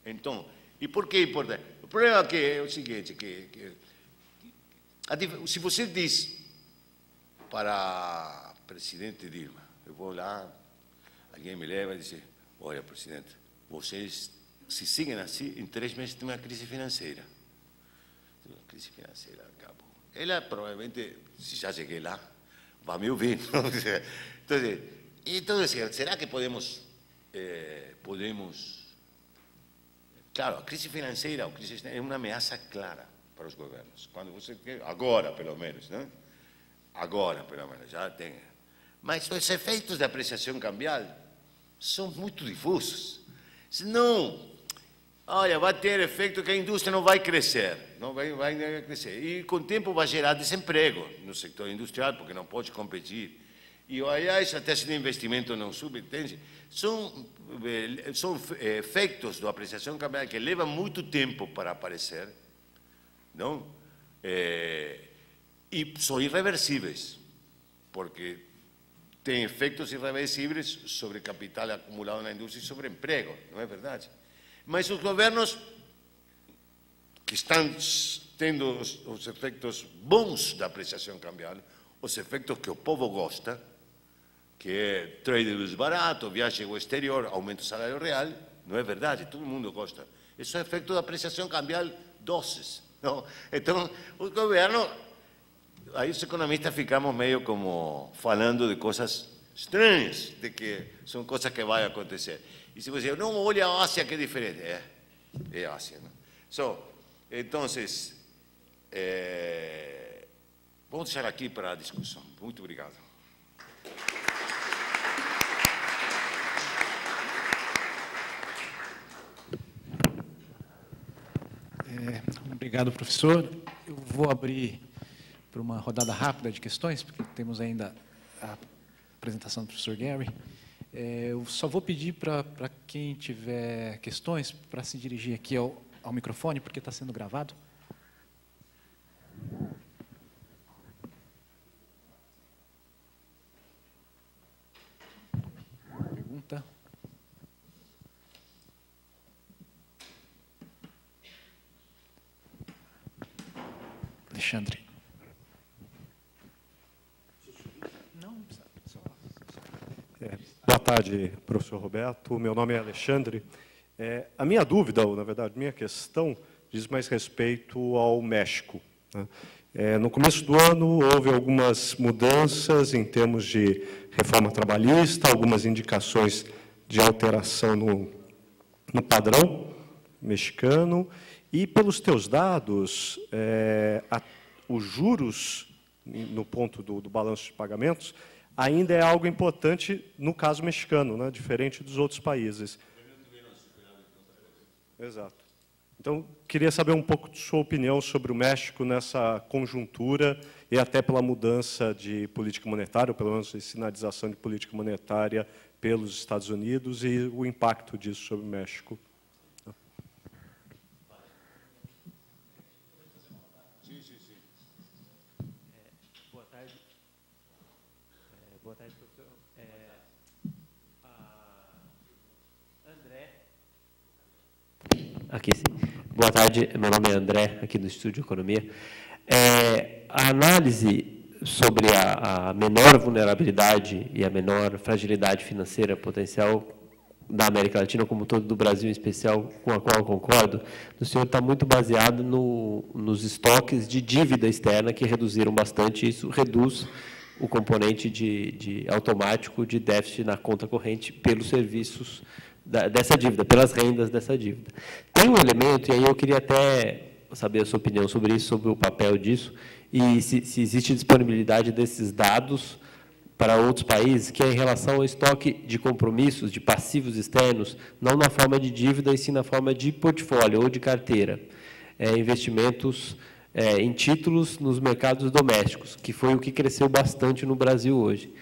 Então, e por que é importante? O problema é o seguinte, se você diz para o presidente Dilma, eu vou lá, alguém me leva e diz, olha, presidente, vocês, se seguem assim, em 3 meses tem uma crise financeira. A crise financeira acabou. Ela provavelmente, se já cheguei lá, vai me ouvir. Então, será que podemos... Claro, a crise financeira é uma ameaça clara para os governos. Quando você quer, agora, pelo menos, né? Agora, pelo menos, já tem. Mas os efeitos da apreciação cambial são muito difusos. Senão, olha, vai ter efeito que a indústria não vai crescer, não vai crescer. E com o tempo vai gerar desemprego no setor industrial, porque não pode competir. E, aliás, a taxa de investimento não sube, entende? São efeitos da apreciação cambial que levam muito tempo para aparecer, não? E são irreversíveis, porque tem efeitos irreversíveis sobre capital acumulado na indústria e sobre emprego, não é verdade? Mas os governos que estão tendo os efeitos bons da apreciação cambial, os efeitos que o povo gosta, que é trade barato, viagem ao exterior, aumento do salário real, não é verdade? Todo mundo gosta. Esses são efeitos da apreciação cambial doces. Não? Então, o governo, aí os economistas ficamos meio como falando de coisas estranhas, de que são coisas que vão acontecer. E se você não olha a Ásia, que é diferente. É Ásia. Não? Então, vamos deixar aqui para a discussão. Muito obrigado. Obrigado, professor. Eu vou abrir para uma rodada rápida de questões, porque temos ainda a apresentação do professor Gary. Eu só vou pedir para quem tiver questões para se dirigir aqui ao microfone, porque está sendo gravado. Pergunta. Alexandre. Boa tarde, professor Roberto. Meu nome é Alexandre. A minha dúvida, ou na verdade, minha questão, diz mais respeito ao México. Né? No começo do ano, houve algumas mudanças em termos de reforma trabalhista, algumas indicações de alteração no padrão mexicano, e, pelos teus dados, os juros, no ponto do balanço de pagamentos, ainda é algo importante no caso mexicano, né? Diferente dos outros países. Exato. Então, queria saber um pouco de sua opinião sobre o México nessa conjuntura e até pela mudança de política monetária, ou pelo menos de sinalização de política monetária pelos Estados Unidos e o impacto disso sobre o México. Boa tarde, professor. André. Aqui sim. Boa tarde, meu nome é André, aqui do Estúdio de Economia. A análise sobre a menor vulnerabilidade e a menor fragilidade financeira potencial da América Latina, como todo do Brasil em especial, com a qual eu concordo, o senhor está muito baseado nos estoques de dívida externa, que reduziram bastante, e isso reduz o componente de automático de déficit na conta corrente pelos serviços dessa dívida, pelas rendas dessa dívida. Tem um elemento, e aí eu queria até saber a sua opinião sobre isso, sobre o papel disso, e se existe disponibilidade desses dados para outros países, que é em relação ao estoque de compromissos, de passivos externos, não na forma de dívida, e sim na forma de portfólio ou de carteira. Investimentos em títulos nos mercados domésticos, que foi o que cresceu bastante no Brasil hoje,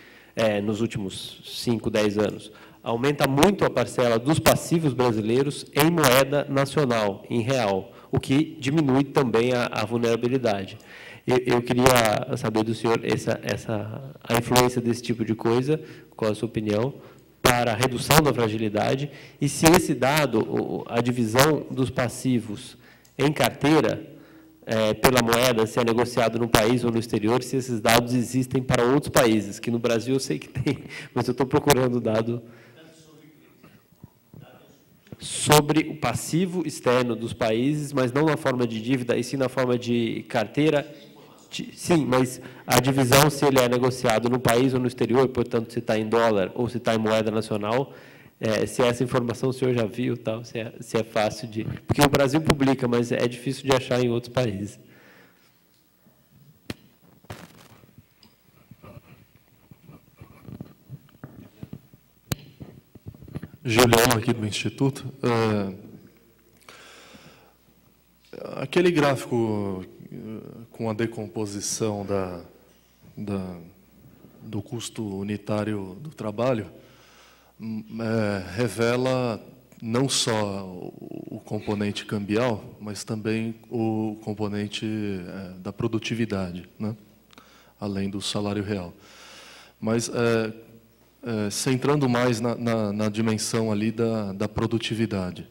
nos últimos 5, 10 anos. Aumenta muito a parcela dos passivos brasileiros em moeda nacional, em real, o que diminui também a vulnerabilidade. Eu queria saber do senhor a influência desse tipo de coisa, qual a sua opinião, para a redução da fragilidade, e se esse dado, a divisão dos passivos em carteira, pela moeda, se é negociado no país ou no exterior, se esses dados existem para outros países, que no Brasil eu sei que tem, mas eu estou procurando dado sobre o passivo externo dos países, mas não na forma de dívida, e sim na forma de carteira. Sim, mas a divisão, se ele é negociado no país ou no exterior, portanto, se está em dólar ou se está em moeda nacional, se essa informação o senhor já viu, tal, se é fácil de... Porque o Brasil publica, mas é difícil de achar em outros países. Juliano, aqui do Instituto. Aquele gráfico com a decomposição do custo unitário do trabalho revela não só o componente cambial, mas também o componente da produtividade, né? Além do salário real. Mas, centrando mais na dimensão ali da produtividade,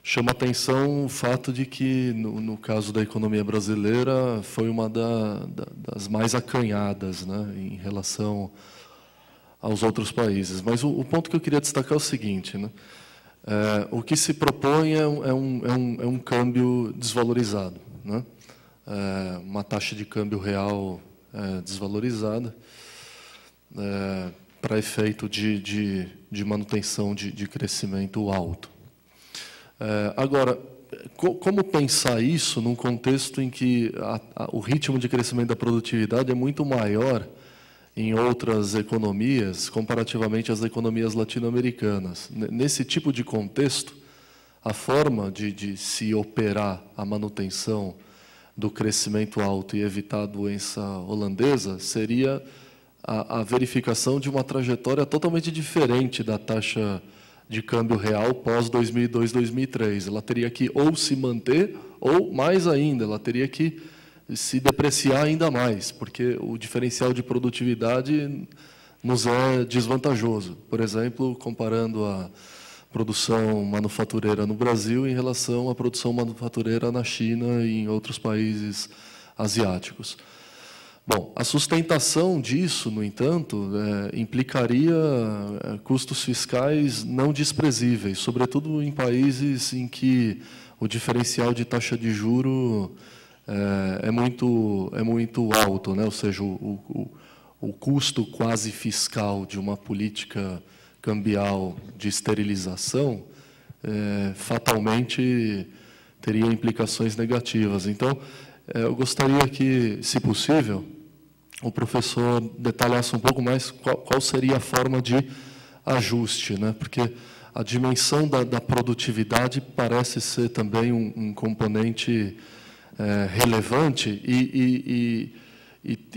chama atenção o fato de que, no caso da economia brasileira, foi uma das mais acanhadas, né, em relação aos outros países. Mas o ponto que eu queria destacar é o seguinte, né, o que se propõe é um câmbio desvalorizado, né, uma taxa de câmbio real desvalorizada, para efeito de manutenção de crescimento alto. Agora, como pensar isso num contexto em que o ritmo de crescimento da produtividade é muito maior em outras economias, comparativamente às economias latino-americanas? Nesse tipo de contexto, a forma de se operar a manutenção do crescimento alto e evitar a doença holandesa seria a verificação de uma trajetória totalmente diferente da taxa de câmbio real pós-2002, 2003. Ela teria que ou se manter, ou, mais ainda, ela teria que se depreciar ainda mais, porque o diferencial de produtividade nos é desvantajoso. Por exemplo, comparando a produção manufatureira no Brasil em relação à produção manufatureira na China e em outros países asiáticos. Bom, a sustentação disso, no entanto, implicaria custos fiscais não desprezíveis, sobretudo em países em que o diferencial de taxa de juro é muito alto, né? Ou seja, o custo quase fiscal de uma política cambial de esterilização fatalmente teria implicações negativas. Então, eu gostaria que, se possível, o professor detalhasse um pouco mais qual seria a forma de ajuste, né? Porque a dimensão da produtividade parece ser também um componente relevante e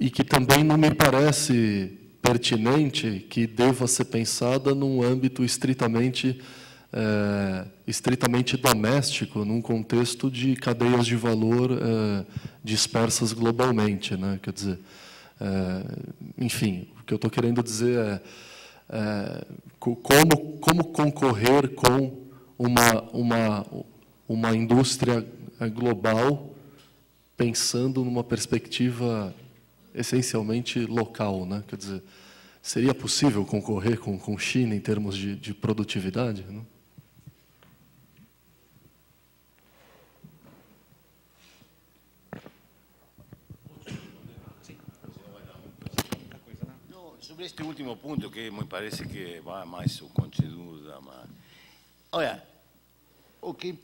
que também não me parece pertinente que deva ser pensada num âmbito estritamente doméstico, num contexto de cadeias de valor dispersas globalmente, né? Quer dizer, enfim, o que eu estou querendo dizer como concorrer com uma indústria global pensando numa perspectiva essencialmente local, né? Quer dizer, seria possível concorrer com China em termos de produtividade, né? Sobre este último ponto, que me parece que vai mais o conteúdo da... Olha, o que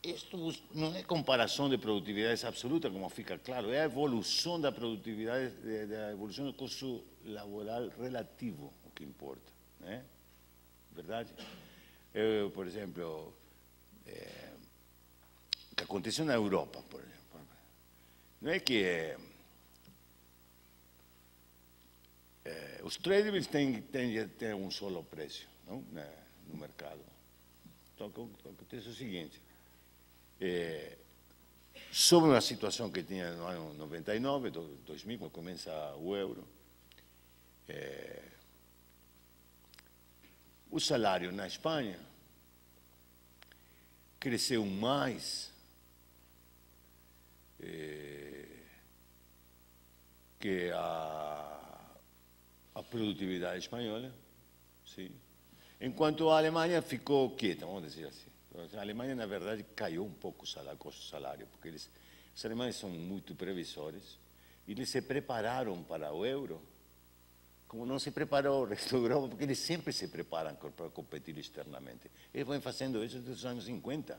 isto não é comparação de produtividades absoluta, como fica claro, é a evolução da produtividade, da evolução do custo laboral relativo, o que importa, né? Verdade? Eu, por exemplo, o que aconteceu na Europa, por exemplo, não é que os tradables têm um solo preço, não? No mercado. Então, acontece o seguinte, sobre uma situação que tinha no ano 99, 2000, quando começa o euro, o salário na Espanha cresceu mais que a produtividade espanhola, sim. Enquanto a Alemanha ficou quieta, vamos dizer assim. A Alemanha, na verdade, caiu um pouco o custo do salário, porque os alemães são muito previsores e eles se prepararam para o euro, como não se preparou o resto da Europa, porque eles sempre se preparam para competir externamente. Eles vão fazendo isso desde os anos 50.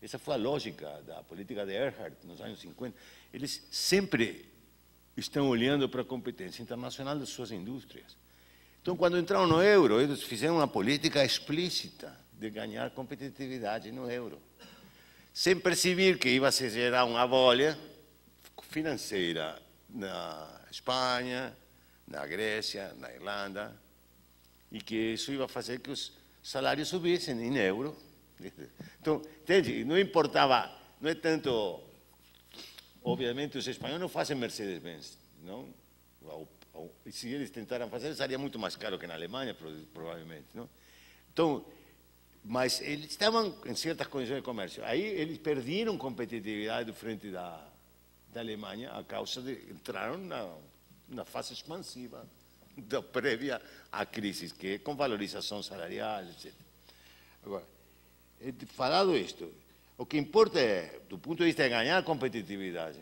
Essa foi a lógica da política de Erhard nos anos 50. Eles sempre estão olhando para a competência internacional das suas indústrias. Então, quando entraram no euro, eles fizeram uma política explícita de ganhar competitividade no euro, sem perceber que ia se gerar uma bolha financeira na Espanha, na Grécia, na Irlanda, e que isso ia fazer que os salários subissem em euro. Então, entende? Não importava, não é tanto... Obviamente, os espanhóis não fazem Mercedes-Benz, não? E se eles tentaram fazer, seria muito mais caro que na Alemanha, provavelmente, não? Então, mas eles estavam em certas condições de comércio. Aí eles perderam competitividade frente da Alemanha a causa de entraram na fase expansiva da prévia à crise, que é com valorização salarial, etc. Agora, falado isto, o que importa é, do ponto de vista de ganhar competitividade,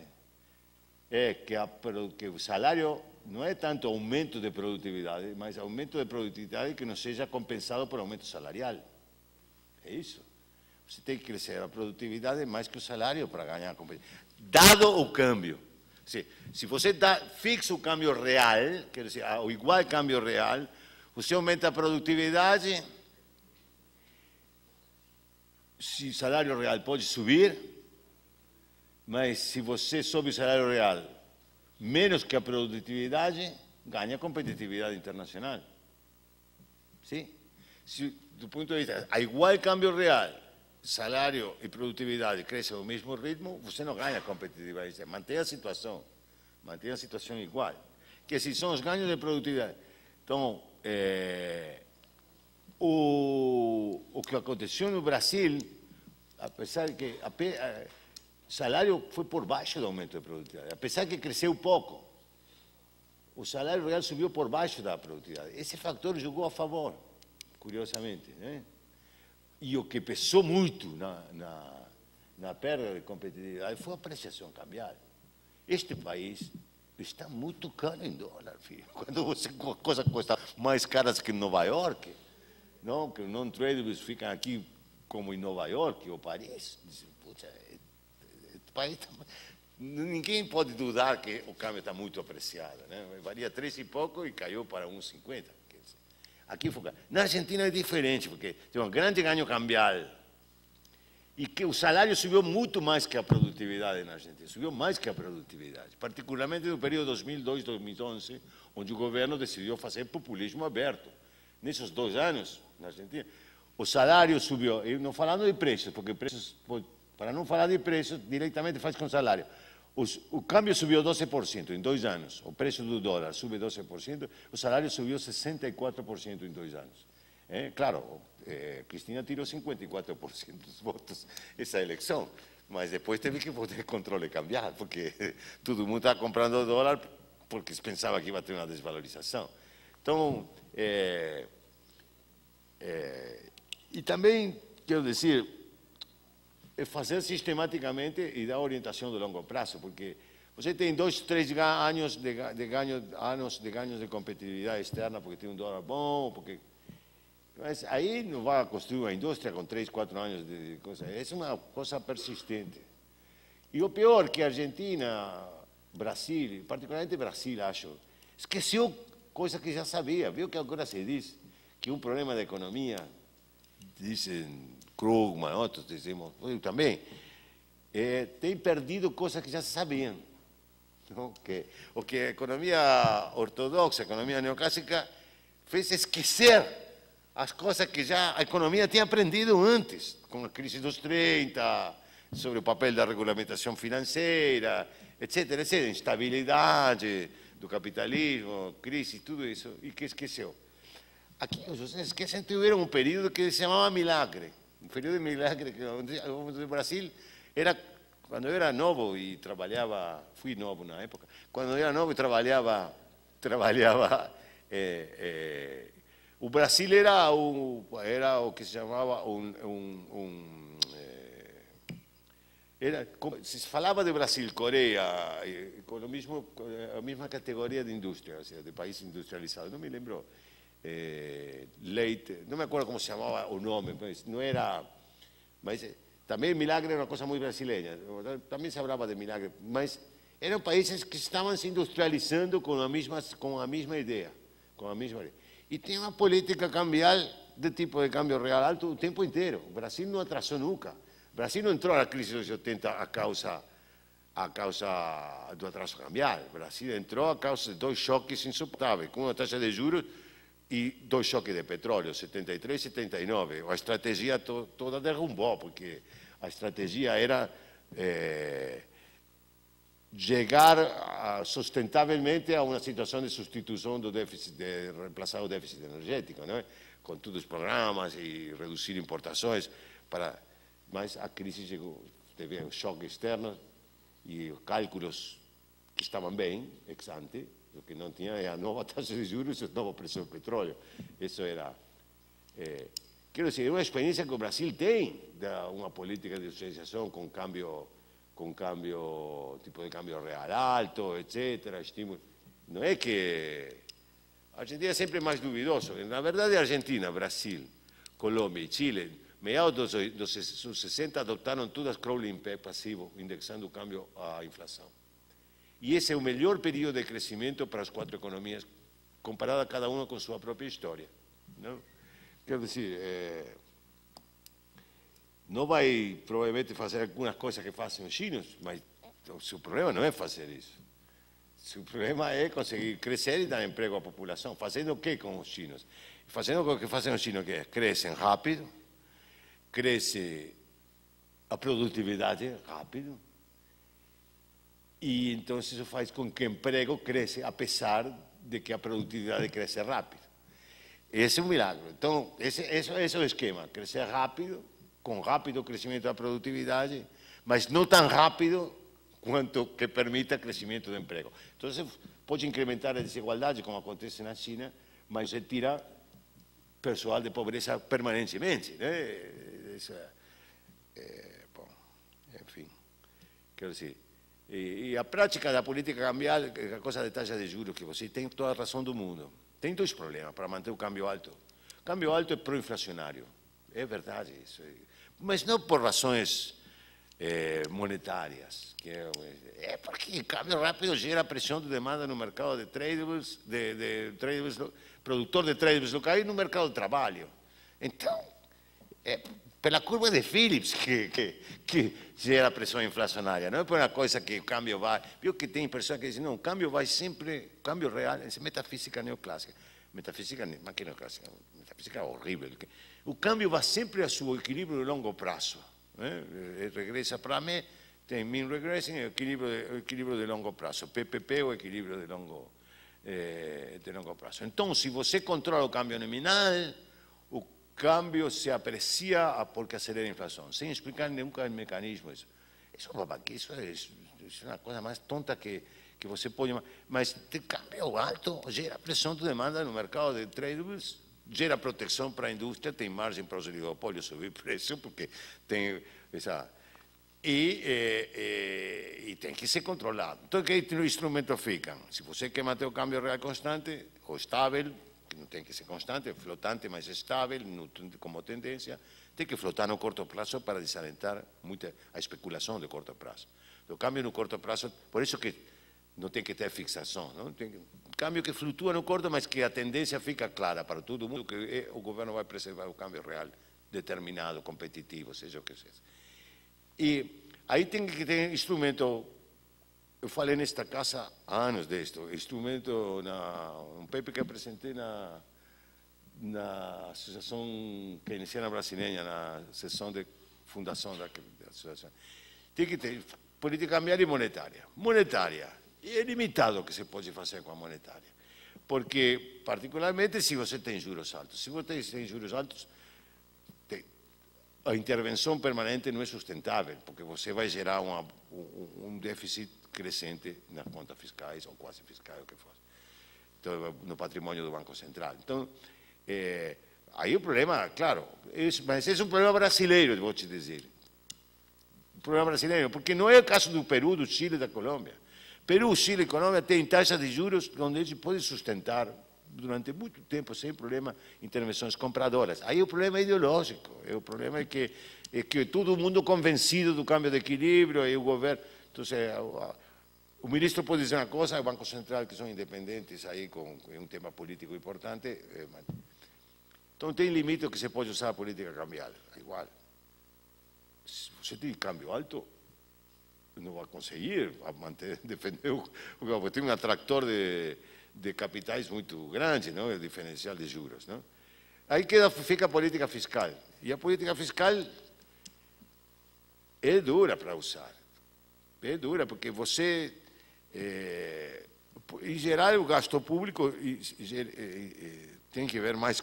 é que o salário não é tanto aumento de produtividade, mas aumento de produtividade que não seja compensado por aumento salarial. É isso. Você tem que crescer a produtividade mais que o salário para ganhar competitividade. Dado o câmbio. Se você fixa o câmbio real, quer dizer, o igual câmbio real, você aumenta a produtividade, se o salário real pode subir, mas se você sobe o salário real menos que a produtividade, ganha competitividade internacional. Sim? Se, do ponto de vista, a igual câmbio real, salário e produtividade crescem ao mesmo ritmo, você não ganha competitividade. Mantém a situação igual. Que se são os ganhos de produtividade. Então, o que aconteceu no Brasil, apesar de que o salário foi por baixo do aumento de produtividade, apesar de que cresceu pouco, o salário real subiu por baixo da produtividade. Esse fator jogou a favor, curiosamente, né? E o que pesou muito na perda de competitividade foi a apreciação cambial. Este país está muito caro em dólar, filho. Quando a coisa custa mais cara que em Nova York, não, que não tradables ficam aqui como em Nova York ou Paris, dizem, puxa, país, ninguém pode dudar que o câmbio está muito apreciado, né? Valia 3 e pouco e caiu para 1,50. Aqui foi. Na Argentina é diferente, porque tem um grande ganho cambial e que o salário subiu muito mais que a produtividade na Argentina, subiu mais que a produtividade, particularmente no período 2002-2011, onde o governo decidiu fazer populismo aberto. Nesses 2 anos, na Argentina, o salário subiu, e não falando de preços, porque preços, para não falar de preços, diretamente faz com salário. O câmbio subiu 12% em 2 anos, o preço do dólar sube 12%, o salário subiu 64% em 2 anos. Claro, Cristina tirou 54% dos votos essa eleição, mas depois teve que fazer controle cambial, porque todo mundo está comprando dólar porque se pensava que ia ter uma desvalorização. Então, e também, quero dizer, fazer sistematicamente e dar orientação de longo prazo, porque você tem 2, 3 anos de ganhos de competitividade externa, porque tem um dólar bom, porque... Mas aí não vai construir uma indústria com 3, 4 anos de coisa. É uma coisa persistente. E o pior que a Argentina, Brasil, particularmente Brasil, acho, esqueceu coisa que já sabia. Viu que agora se diz que um problema da economia, dizem Krugman, outros dizemos, eu também, tem perdido coisas que já se sabiam. Não? O que a economia ortodoxa, a economia neoclássica, fez esquecer as coisas que já a economia tinha aprendido antes, com a crise dos 30, sobre o papel da regulamentação financeira, etc., etc., instabilidade do capitalismo, crise, tudo isso, e que esqueceu. Aqui os esquecem, tiveram um período que se chamava milagre, um período de milagre que no Brasil era, quando eu era novo e trabalhava, fui novo na época, quando eu era novo e trabalhava o Brasil era o que se chamava se falava de Brasil, Coreia, com a mesma categoria de indústria, ou seja, de país industrializado. Não me lembro, leite, não me acordo como se chamava o nome, mas não era... Mas também milagre era uma coisa muito brasileira, também se falava de milagre, mas eram países que estavam se industrializando com a mesma ideia, E tem uma política cambial de tipo de câmbio real alto o tempo inteiro. O Brasil não atrasou nunca. O Brasil não entrou na crise dos 80 a causa do atraso cambial. O Brasil entrou a causa de 2 choques insuportáveis, com uma taxa de juros e 2 choques de petróleo, 73 e 79. A estratégia toda derrumbou, porque a estratégia era chegar sustentavelmente a uma situação de substituição do déficit, de reemplaçar o déficit energético, não é? Com todos os programas e reduzir importações, mas a crise chegou, teve um choque externo e os cálculos que estavam bem, ex ante, o que não tinha é a nova taxa de juros e o novo preço do petróleo. Isso era... quero dizer, é uma experiência que o Brasil tem, de uma política de industrialização com tipo de câmbio real alto, etc., estímulo. Não é que... A Argentina é sempre mais duvidoso. Na verdade, a Argentina, Brasil, Colômbia e Chile, meados dos 60, adotaram todas crawling passivo, indexando o câmbio à inflação. E esse é o melhor período de crescimento para as 4 economias, comparada cada uma com sua própria história. Não? Quero dizer... não vai provavelmente fazer algumas coisas que fazem os chinos, mas o seu problema não é fazer isso. O seu problema é conseguir crescer e dar emprego à população. Fazendo o que com os chinos? Fazendo o que fazem os chinos, que é crescem rápido, cresce a produtividade rápido, e então isso faz com que o emprego cresça, apesar de que a produtividade cresce rápido. Esse é um milagre. Então, esse é o esquema, crescer rápido, com rápido crescimento da produtividade, mas não tão rápido quanto que permita crescimento do emprego. Então, você pode incrementar a desigualdade, como acontece na China, mas você tira pessoal de pobreza permanentemente. Né? Isso bom, enfim, quero dizer. E a prática da política cambial, a coisa de taxa de juros, que você tem toda a razão do mundo. Tem 2 problemas para manter o câmbio alto. O câmbio alto é pró-inflacionário. É verdade isso. Mas não por razões monetárias. É porque o câmbio rápido gera pressão de demanda no mercado de tradables, produtor de tradables local e no mercado de trabalho. Então, pela curva de Phillips que gera pressão inflacionária. Não é por uma coisa que o câmbio vai... Viu que tem pessoas que dizem, não, o câmbio vai sempre... O câmbio real, essa metafísica neoclássica. Metafísica neoclássica, metafísica horrível. O câmbio vai sempre a seu equilíbrio de longo prazo. Regressa para mim, tem mean regressing e equilíbrio de longo prazo. PPP é o equilíbrio de longo prazo. Então, se você controla o câmbio nominal, o câmbio se aprecia porque acelera a inflação, sem explicar nunca o mecanismo. Isso é uma coisa mais tonta que que você pode... Mas o câmbio alto gera pressão de demanda no mercado de trade, gera proteção para a indústria, tem margem para os oligopólios subir preço, porque tem essa... E tem que ser controlado. Então, que instrumento fica? Se você quer manter o câmbio real constante, ou estável, que não tem que ser constante, flotante, mas estável, como tendência, tem que flotar no curto prazo para desalentar muito a especulação de curto prazo. O câmbio no curto prazo, por isso que não tem que ter fixação, não? Tem um câmbio que flutua no curto, mas que a tendência fica clara para todo mundo, que o governo vai preservar o câmbio real determinado, competitivo, seja o que seja. E aí tem que ter instrumento, eu falei nesta casa há anos disto, instrumento, um paper que apresentei na Associação Keynesiana Brasileira, na sessão de fundação da associação. Tem que ter política cambiária e monetária. Monetária, é limitado o que se pode fazer com a monetária, porque, particularmente, se você tem juros altos. Se você tem juros altos, a intervenção permanente não é sustentável, porque você vai gerar um déficit crescente nas contas fiscais, ou quase fiscais, o que for, então, no patrimônio do Banco Central. Então, aí o problema, claro, mas esse é um problema brasileiro, vou te dizer. Um problema brasileiro, porque não é o caso do Peru, do Chile, da Colômbia. Peru, Chile e Colômbia têm taxas de juros onde eles podem sustentar durante muito tempo, sem problema, intervenções compradoras. Aí o problema é ideológico, o problema é que todo mundo convencido do câmbio de equilíbrio, e o governo... Então, o ministro pode dizer uma coisa, o Banco Central, que são independentes, aí com um tema político importante. Então, tem limite que você pode usar a política cambial, igual. Se você tem câmbio alto, não vai conseguir defender o tem um atractor de capitais muito grande, não? O diferencial de juros, não? Aí fica a política fiscal. E a política fiscal é dura para usar. É dura, porque você, em geral, o gasto público tem que ver mais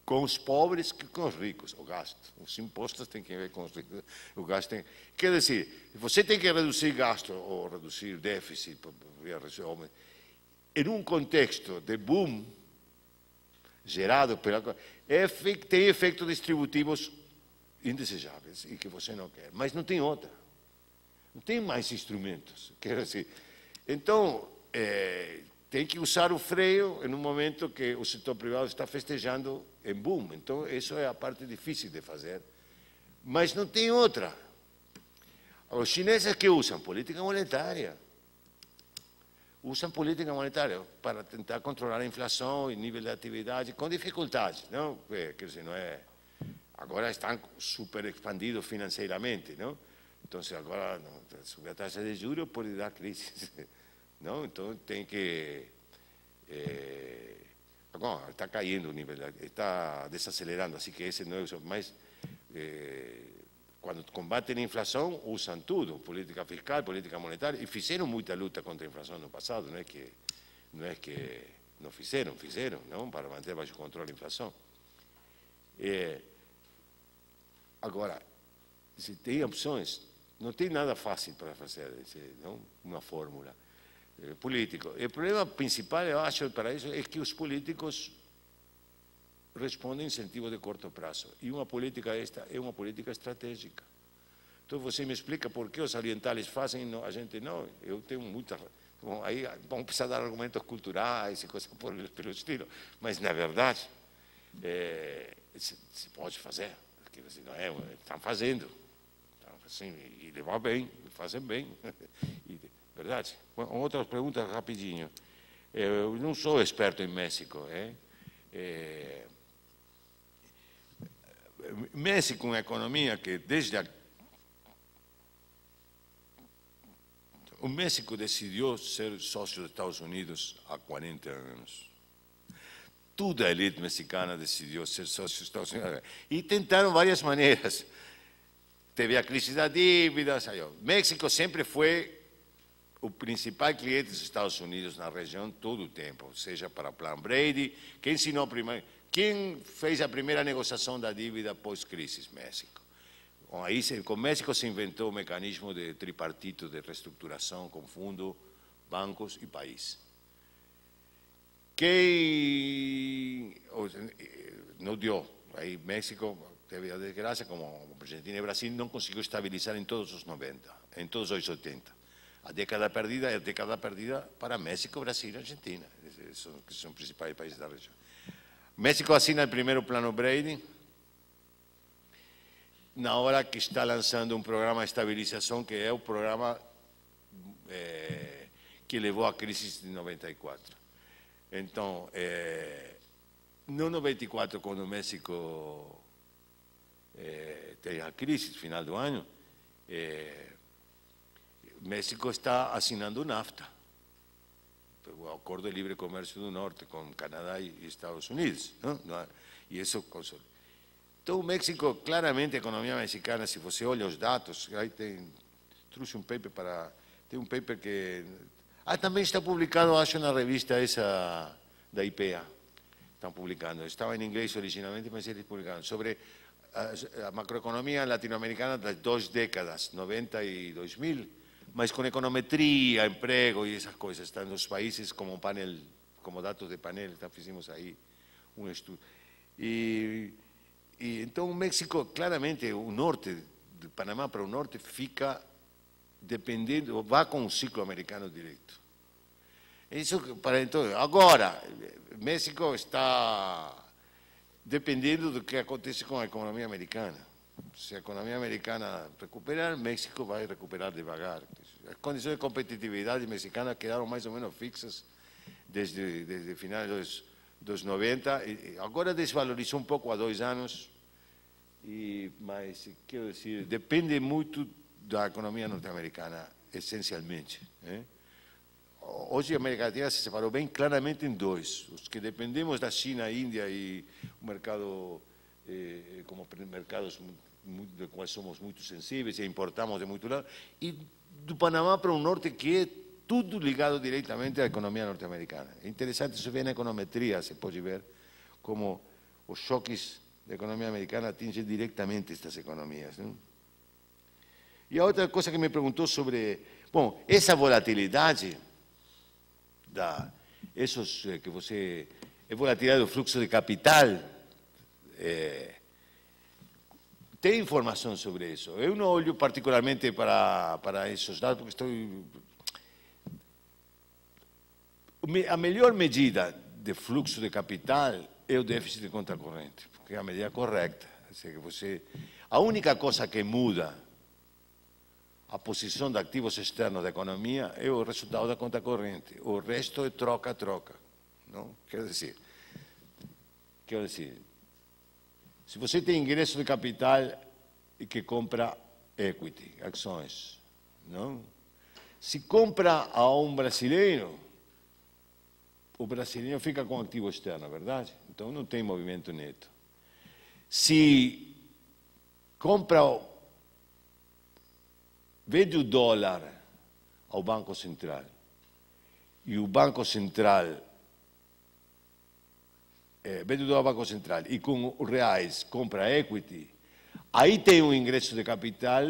com os pobres que com os ricos, o gasto. Os impostos têm que ver com os ricos. O gasto tem... Quer dizer, você tem que reduzir gasto ou reduzir déficit, em um contexto de boom gerado pela... tem efeitos distributivos indesejáveis e que você não quer, mas não tem outra. Não tem mais instrumentos. Quer dizer, então, tem que usar o freio em um momento que o setor privado está festejando em boom. Então, isso é a parte difícil de fazer. Mas não tem outra. Os chineses que usam política monetária. Usam política monetária para tentar controlar a inflação e nível de atividade com dificuldades. Não? Quer dizer, não é... Agora estão super expandidos financeiramente, não? Então, se agora subir a taxa de juros, pode dar crise. Não? Então, tem que... agora, está caindo o nível, está desacelerando, assim que esse não é o mais... quando combatem a inflação, usam tudo, política fiscal, política monetária, e fizeram muita luta contra a inflação no passado, não é que não fizeram, não? Para manter baixo controle a inflação. Agora, se tem opções, não tem nada fácil para fazer, não? Uma fórmula política. O problema principal, eu acho, para isso, é que os políticos respondem a incentivos de curto prazo. E uma política esta é uma política estratégica. Então, você me explica por que os orientais fazem, a gente não. Eu tenho muita... Bom, aí vamos precisar dar argumentos culturais e coisas pelo estilo. Mas, na verdade, se pode fazer. Porque, assim, não é, estão fazendo. Assim, e levar bem, fazem bem. Verdade? Outras perguntas rapidinho. Eu não sou experto em México. México é uma economia que o México decidiu ser sócio dos Estados Unidos há 40 anos. Toda a elite mexicana decidiu ser sócio dos Estados Unidos. E tentaram várias maneiras. Teve a crise da dívida, saiu. México sempre foi o principal cliente dos Estados Unidos na região todo o tempo, seja para o Plano Brady, quem fez a primeira negociação da dívida pós-crise? México. Bom, aí, com México se inventou o mecanismo de tripartito de reestruturação com fundo bancos e país. Que não deu. Aí México teve a desgraça, como Argentina e Brasil, não conseguiu estabilizar em todos os 90, em todos os 80. A década perdida é a década perdida para México, Brasil e Argentina, que são os principais países da região. México assina o primeiro plano Brady, na hora que está lançando um programa de estabilização, que é o programa que levou à crise de 94. Então, no 94, quando o México tem a crise no final do ano, México está assinando o NAFTA, o Acordo de Livre Comércio do Norte, com Canadá e Estados Unidos. Não? E isso consolida. Então, o México, claramente, a economia mexicana, se você olha os dados, aí trouxe um paper tem um paper que... também está publicado, acho, na revista essa da IPEA. Estão publicando. Estava em inglês originalmente, mas eles publicaram. Sobre a macroeconomia latino-americana das 2 décadas, 90 e 2000, mas com econometria, emprego e essas coisas. Estão nos países como painel, como dados de painel, então fizemos aí um estudo. Então, o México, claramente, o norte, de Panamá para o norte, fica dependendo, vai com o ciclo americano direto. Isso, então, agora, México está dependendo do que acontece com a economia americana. Se a economia americana recuperar, México vai recuperar devagar. As condições de competitividade mexicana quedaram mais ou menos fixas desde finais dos 90, e agora desvalorizou um pouco há 2 anos, mas, quero dizer, depende muito da economia norte-americana, essencialmente. Hoje a América Latina se separou bem claramente em 2, os que dependemos da China, Índia e o mercado, como mercados de quais somos muito sensíveis e importamos de muito lado, e do Panamá para o norte, que é tudo ligado diretamente à economia norte-americana. É interessante, isso vem na econometria, você pode ver como os choques da economia americana atingem diretamente estas economias. Não? E a outra coisa que me perguntou sobre, bom, essa volatilidade, esses que você, é volatilidade do fluxo de capital, tem informação sobre isso. Eu não olho particularmente para esses dados, porque a melhor medida de fluxo de capital é o déficit de conta corrente, porque é a medida correta. A única coisa que muda a posição de ativos externos da economia é o resultado da conta corrente. O resto é troca-troca. Quero dizer, se você tem ingresso de capital e que compra equity, ações, não? Se compra a um brasileiro, o brasileiro fica com ativo externo, é verdade? Então não tem movimento neto. Se compra, vende o dólar ao Banco Central e o Banco Central vende o dólar ao Banco Central e com os reais compra equity, aí tem um ingresso de capital,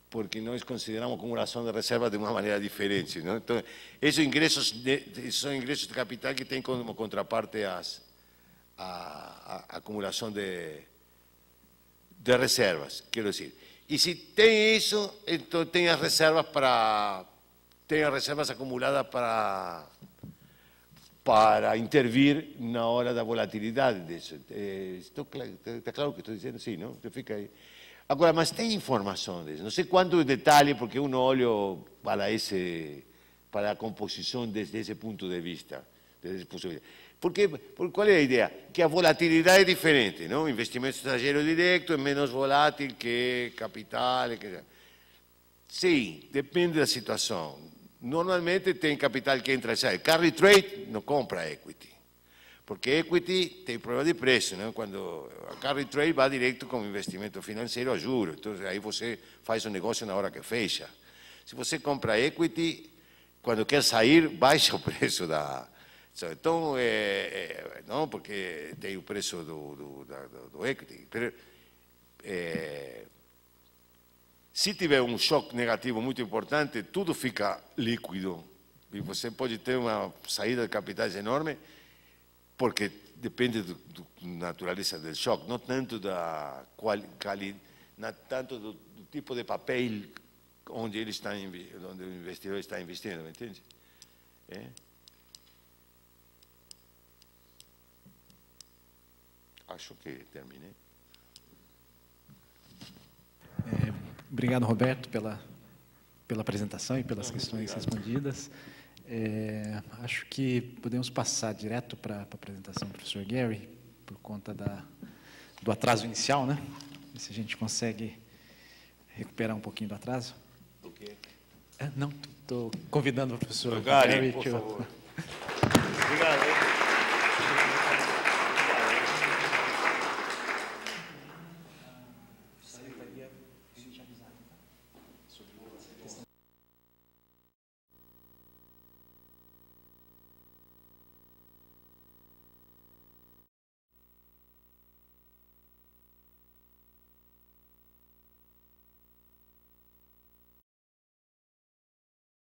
porque nós consideramos acumulação de reservas de uma maneira diferente. Não? Então, esses são ingressos de capital que têm como contraparte a acumulação de reservas, quero dizer. E se tem isso, então tem as reservas acumuladas para intervir na hora da volatilidade disso. Está claro o que estou dizendo? Sim, não? Então fica aí. Agora, mas tem informação disso. Não sei quanto detalhe, porque eu não olho para a composição desde esse ponto de vista. Porque qual é a ideia? Que a volatilidade é diferente, não? O investimento estrangeiro direto é menos volátil que capital. Sim, depende da situação. Normalmente tem capital que entra e sai. Carry trade não compra equity, porque equity tem problema de preço, não? Quando a carry trade vai direto como investimento financeiro a juro, então aí você faz o negócio na hora que fecha. Se você compra equity, quando quer sair, baixa o preço da... Então, não, porque tem o preço do equity. Se tiver um choque negativo muito importante, tudo fica líquido, E você pode ter uma saída de capitais enorme, porque depende da natureza do choque, não tanto do tipo de papel onde onde o investidor está investindo, me entende? Acho que terminei. Obrigado, Roberto, pela apresentação e pelas questões respondidas. Acho que podemos passar direto para a apresentação do professor Gary, por conta do atraso inicial, né? Ver se a gente consegue recuperar um pouquinho do atraso. O quê? Não, estou convidando o professor Gary, Gary, por favor.